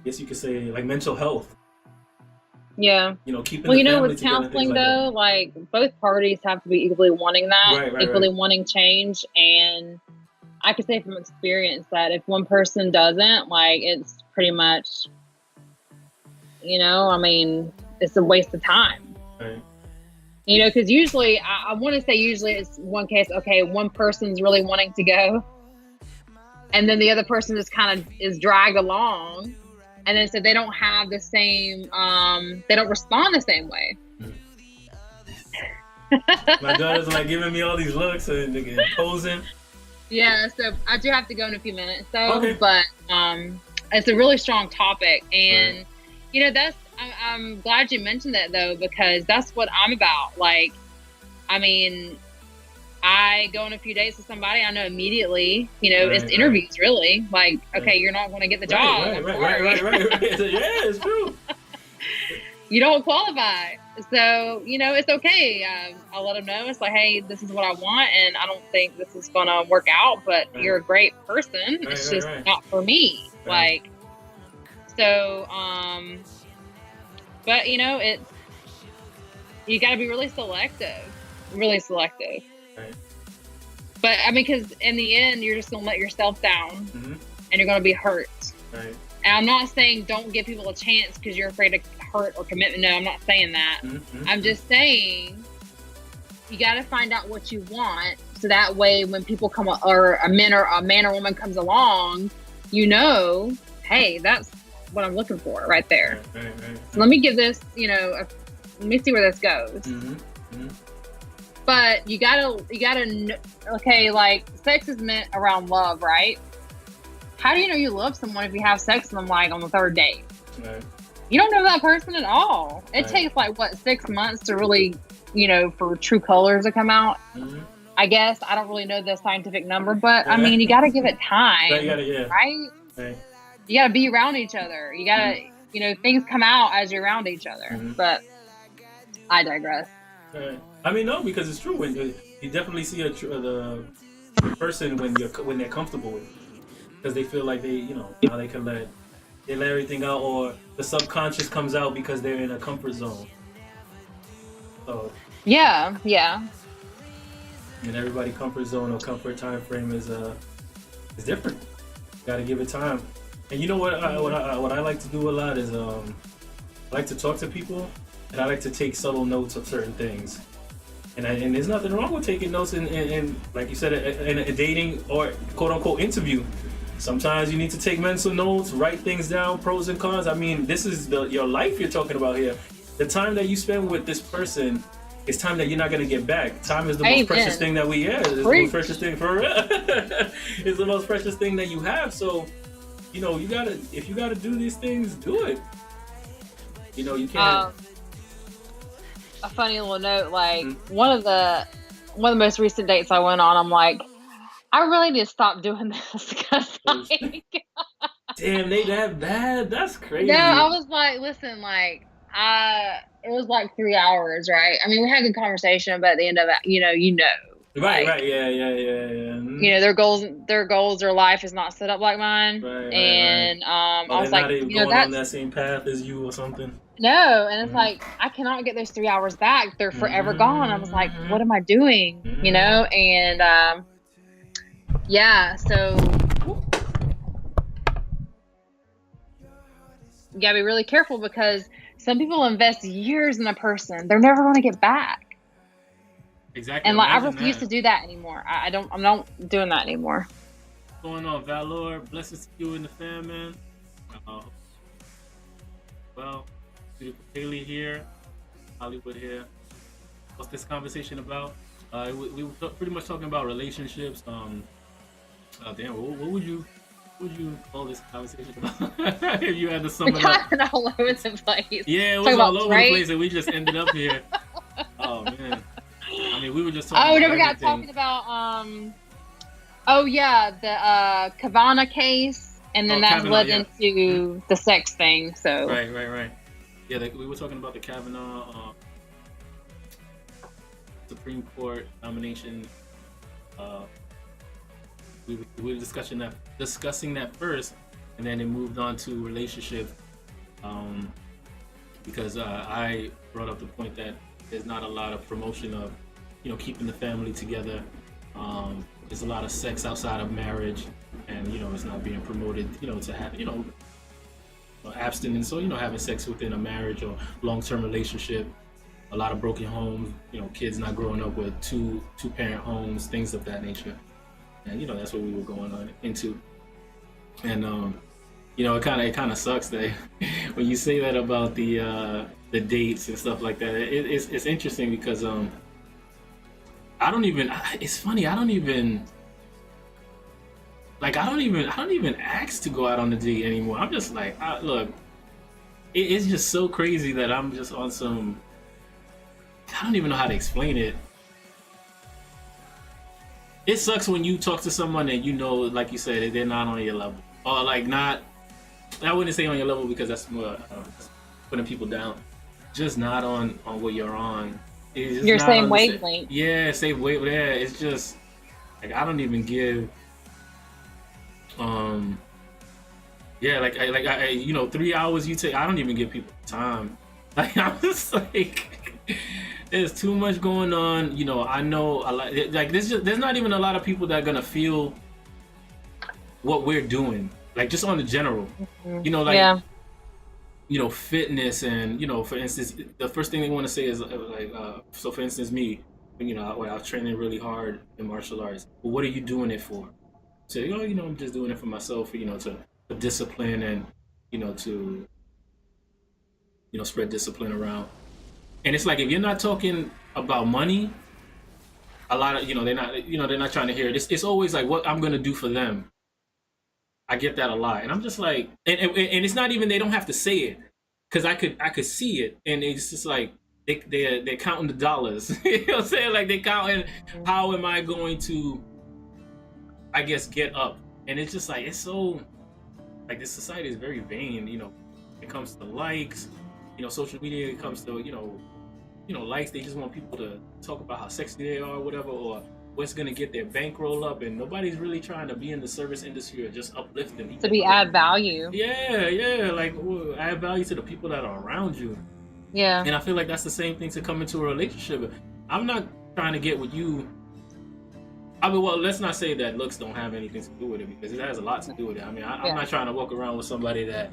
guess you could say like mental health. Yeah. Keeping Well, the family with together, things counseling like that. though, like both parties have to be equally wanting that, Right. equally wanting change. And I can say from experience that if one person doesn't, like, it's pretty much, I mean, it's a waste of time. Right. Because usually, I want to say usually it's one case, okay, one person's really wanting to go, and then the other person just kind of is dragged along, and then so they don't have the same, they don't respond the same way. My daughter's like giving me all these looks and posing. Yeah, so I do have to go in a few minutes, though. Okay. But it's a really strong topic, and that's. I'm glad you mentioned that though, because that's what I'm about. Like, I mean, I go on a few dates with somebody, I know immediately. It's interviews, really. Like, okay, you're not going to get the job. Right. Yeah, it's true. You don't qualify. So, it's okay. I'll let them know. It's like, hey, this is what I want, and I don't think this is going to work out, but you're a great person. It's just not for me. Right. Like, so, but, you got to be really selective. Really selective. Right. But, I mean, because in the end, you're just going to let yourself down, and you're going to be hurt. Right. And I'm not saying don't give people a chance because you're afraid of hurt or commitment. No, I'm not saying that. I'm just saying you got to find out what you want, so that way when people come, or a man or woman comes along, hey, that's what I'm looking for right there. Right. So let me give this, let me see where this goes. But you gotta, okay, like, sex is meant around love, right? How do you know you love someone if you have sex with them, like, on the third date? Right. You don't know that person at all. It takes, like, 6 months to really, for true colors to come out. I guess. I don't really know the scientific number, but, I mean, you got to give it time. Right? You got to be around each other. You got to, things come out as you're around each other. But I digress. Right. I mean, no, because it's true. When you definitely see the person when they're comfortable with it. Because they feel like now they can let everything out, or the subconscious comes out because they're in a comfort zone. So yeah. And everybody's comfort zone or comfort time frame is different. Got to give it time. And you know what I like to do a lot is I like to talk to people, and I like to take subtle notes of certain things. And there's nothing wrong with taking notes in like you said, in a dating or quote unquote interview. Sometimes you need to take mental notes, write things down, pros and cons. I mean, this is your life you're talking about here. The time that you spend with this person is time that you're not going to get back. Time is the most precious thing that it's the most precious thing for real. It's the most precious thing that you have. So, if you gotta do these things, do it. You can't. A funny little note, like one of the most recent dates I went on, I'm like, I really need to stop doing this because damn, they that bad? That's crazy. No, I was like, listen, like, it was like 3 hours, right? I mean, we had a good conversation, but at the end of it, Right, like, yeah. Their goals, their life is not set up like mine, and I was like, going on that same path as you or something. No, and it's like, I cannot get those 3 hours back. They're forever gone. I was like, what am I doing? And yeah, so you gotta be really careful because some people invest years in a person. They're never going to get back. Exactly. And like, I refuse to do that anymore. I'm not doing that anymore. What's going on, Valor? Blessings to you and the fam, man. Well, beautiful Haley here, Hollywood here. What's this conversation about? We were pretty much talking about relationships. Damn, what would you call this conversation about? If you had to sum it up. All over the place. Yeah, it was all over the place, and we just ended up here. Oh man. I mean, we were just talking. Oh, then we got talking about the Kavanaugh case, and then that led into the sex thing. So right. Yeah, we were talking about the Kavanaugh Supreme Court nomination. We were discussing that first, and then it moved on to relationship. because I brought up the point that there's not a lot of promotion of, keeping the family together. There's a lot of sex outside of marriage, and it's not being promoted. To have abstinence, or having sex within a marriage or long-term relationship. A lot of broken homes. Kids not growing up with two-parent homes, things of that nature. And that's what we were going on into. And it kind of sucks that when you say that about the dates and stuff like that. It's interesting because I don't even. It's funny. I don't even ask to go out on a date anymore. I'm just like, look, it's just so crazy that I'm just on some. I don't even know how to explain it. It sucks when you talk to someone and like you said, they're not on your level, or like not. I wouldn't say on your level because that's more putting people down. Just not on what you're on. Your same wavelength. Yeah, same wavelength. Yeah, it's just like I don't even give. Yeah, like I 3 hours you take. I don't even give people time. Like I'm just like, there's too much going on. I know a lot. Like there's not even a lot of people that are gonna feel what we're doing. Like just on the general, yeah. Fitness and for instance, the first thing they want to say is so for instance, me, I was training really hard in martial arts. Well, what are you doing it for? Say, I'm just doing it for myself, to discipline and to spread discipline around. And it's like if you're not talking about money, a lot of they're not trying to hear it. It's always like what I'm gonna do for them. I get that a lot, and I'm just like, and it's not even they don't have to say it, because I could see it, and it's just like they're counting the dollars. You know what I'm saying? Like they're counting how am I going to, I guess, get up, and it's just like it's so like this society is very vain. It comes to likes, social media. It comes to likes. They just want people to talk about how sexy they are, or whatever, or what's gonna get their bankroll up, and nobody's really trying to be in the service industry or just uplifting people. To add value. Yeah, like add value to the people that are around you. Yeah. And I feel like that's the same thing to come into a relationship. I'm not trying to get with you. Well, let's not say that looks don't have anything to do with it, because it has a lot to do with it. I mean, I'm not trying to walk around with somebody that.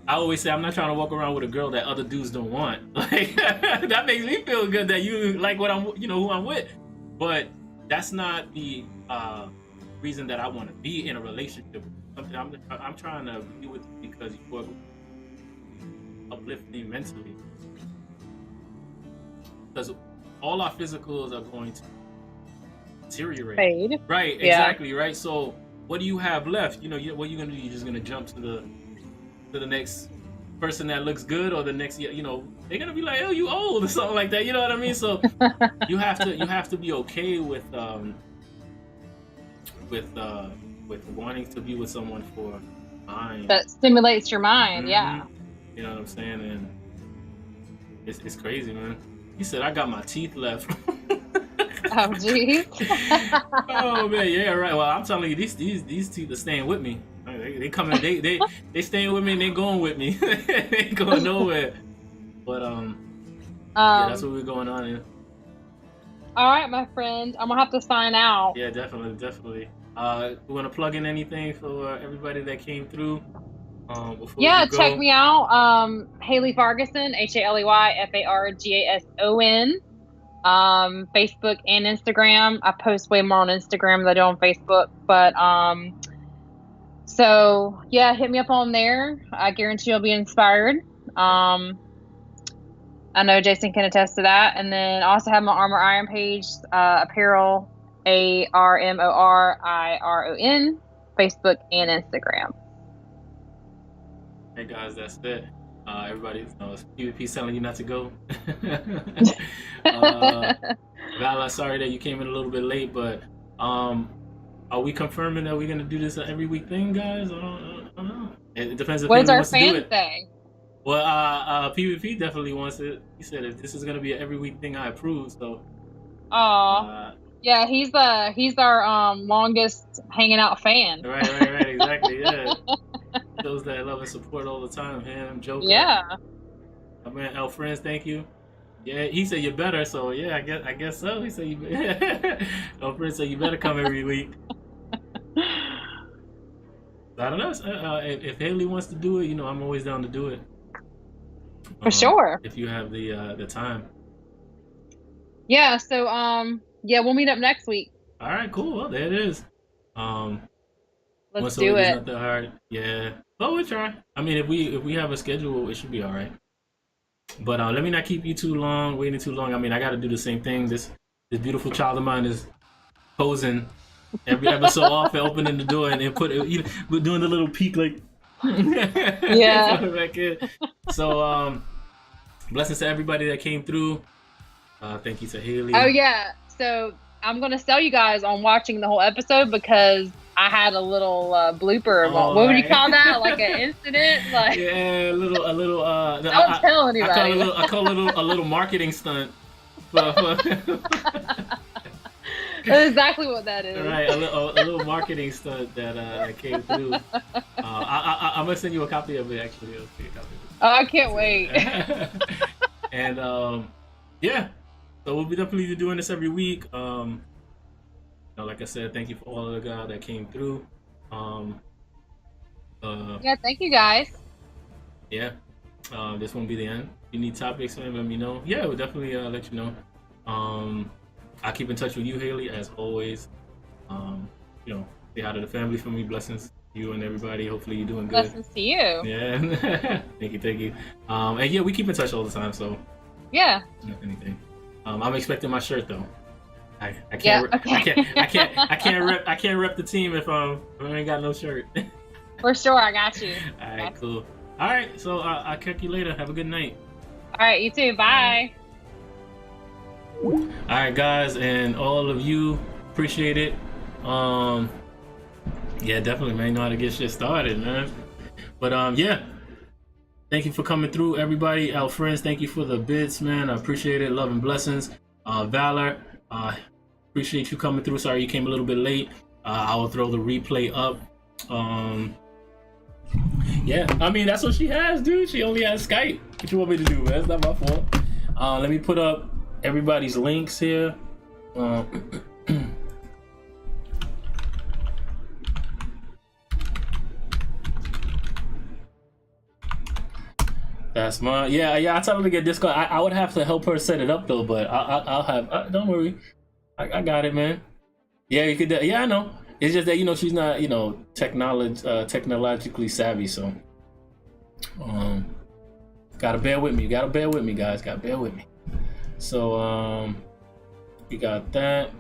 I always say I'm not trying to walk around with a girl that other dudes don't want. Like that makes me feel good that you like what I'm, who I'm with. But that's not the reason that I want to be in a relationship. I'm trying to be with you because you are uplifting mentally. Because all our physicals are going to deteriorate. Fade. Right, exactly, right? So what do you have left? What are you going to do? You're just going to jump to the next person that looks good, or the next, they're gonna be like, oh, you old, or something like that. You know what I mean? So you have to be okay with wanting to be with someone for time that stimulates your mind. Mm-hmm. Yeah, you know what I'm saying? And it's crazy, man. He said I got my teeth left. Oh geez. Oh man, yeah, right. Well, I'm telling you, these teeth are staying with me. They coming, they staying with me, and they going with me. They ain't going nowhere. But yeah, that's what we're going on here. All right, my friend, I'm gonna have to sign out. Yeah, definitely. We want to plug in anything for everybody that came through? Check me out. Haley Fargason, HALEYFARGASON. Facebook and Instagram. I post way more on Instagram than I do on Facebook, but so yeah, hit me up on there. I guarantee you'll be inspired. I know Jason can attest to that. And then I also have my Armor Iron page, apparel, ARMORIRON, Facebook and Instagram. Hey guys, that's it. Everybody knows PvP telling you not to go. Vala, sorry that you came in a little bit late, but are we confirming that we're gonna do this every week thing, guys? I don't know. It depends if what does our wants fans to do it. say? Well, PvP definitely wants it. He said if this is gonna be an every week thing, I approve. So. Yeah, he's our longest hanging out fan. Right, exactly. Yeah. Those that love and support all the time, him, Joker. Yeah. My man L Friends, thank you. Yeah, he said you're better, so yeah, I guess so. He said you L Friends said you better come every week. I don't know. If Haley wants to do it, I'm always down to do it. For sure. If you have the time. Yeah. So yeah, we'll meet up next week. All right, cool. Well, there it is. Let's do it. Not that hard. Yeah. But we'll try. I mean, if we have a schedule, it should be all right. But let me not keep you waiting too long. I mean, I got to do the same thing. This beautiful child of mine is posing every so often, opening the door and we're doing the little peek like. Yeah. So blessings to everybody that came through. Thank you to Haley. Oh yeah. So I'm gonna sell you guys on watching the whole episode because I had a little blooper. Oh, what would you call that? Like an incident? Like yeah, a little. Don't tell anybody. I call it a little marketing stunt. That's exactly what that is. Right, a little marketing stunt that came through. I'm gonna send you a copy of it. Actually, I'll send you a copy of it. Oh, I can't wait. And yeah, so we'll be definitely doing this every week. Like I said, thank you for all of the guys that came through. Yeah, thank you guys. Yeah, this won't be the end. If you need topics, man, let me know. Yeah, we'll definitely let you know. I'll keep in touch with you, Haley, as always. Say hi to the family for me. Blessings to you and everybody. Hopefully you're doing good. Blessings to you. Yeah. Thank you. And yeah, we keep in touch all the time, so yeah. If anything. I'm expecting my shirt though. I can't. Yeah, okay. I can't rep the team if I ain't got no shirt. For sure, I got you. All right, cool. All right, so I'll catch you later. Have a good night. All right, you too. Bye. All right, guys, and all of you, appreciate it. Yeah, definitely, man. You know how to get shit started, man. But yeah. Thank you for coming through, everybody. Our friends, thank you for the bits, man. I appreciate it. Love and blessings. Valor, appreciate you coming through. Sorry you came a little bit late. I will throw the replay up. Yeah, I mean, that's what she has, dude. She only has Skype. What you want me to do, man? It's not my fault. Let me put up everybody's links here. That's my yeah. I told her to get Discord. I would have to help her set it up though, but I'll have. Don't worry, I got it, man. Yeah, you could. Yeah, I know. It's just that she's not technologically savvy, so gotta bear with me. Gotta bear with me, guys. Gotta bear with me. So we got that.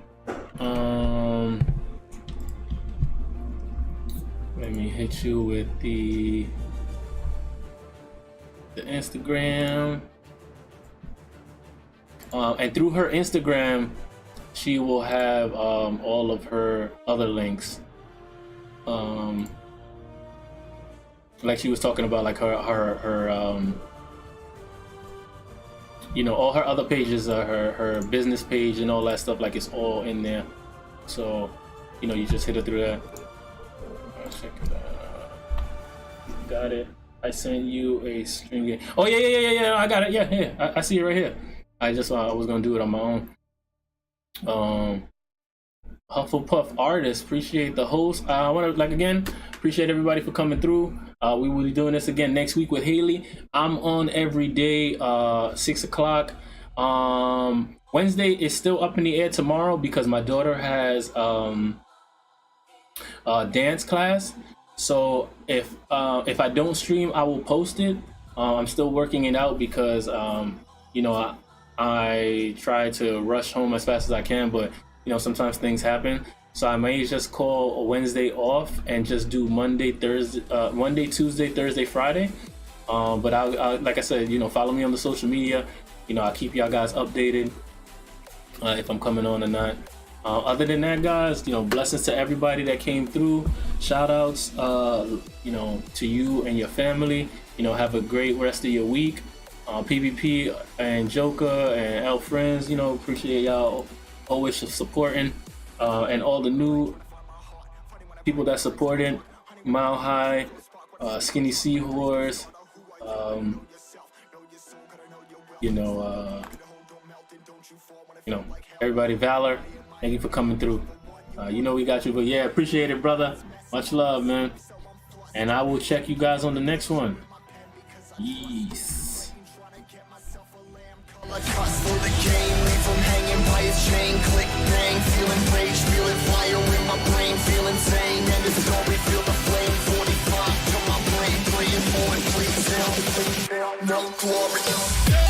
Let me hit you with the Instagram, and through her Instagram she will have all of her other links, like she was talking about, like her all her other pages, her business page and all that stuff, like it's all in there. So you just hit her through that. Check it out. Got it. I sent you a string. Oh yeah. I got it. Yeah. I see it right here. I just I was gonna do it on my own. Hufflepuff artist. Appreciate the host. I want to again appreciate everybody for coming through. We will be doing this again next week with Haley. I'm on every day, 6 o'clock. Wednesday is still up in the air tomorrow because my daughter has dance class. So if I don't stream, I will post it. I'm still working it out because I try to rush home as fast as I can, but sometimes things happen. So I may just call a Wednesday off and just do Monday, Tuesday, Thursday, Friday. But I like I said, follow me on the social media. I'll keep y'all guys updated if I'm coming on or not. Other than that, guys, blessings to everybody that came through. Shout outs, to you and your family. Have a great rest of your week. PvP and Joker and L Friends, appreciate y'all always supporting. And all the new people that supported, Mile High, Skinny Seahorse, you know, everybody, Valor, thank you for coming through. You know we got you, but yeah, appreciate it, brother. Much love, man. And I will check you guys on the next one. Yes. For the game, leave him hanging by his chain. Click, bang, feeling rage, feeling fire in my brain, feel insane. And it's story, feel the flame. 45 to my brain, praying for it, please help. No glory.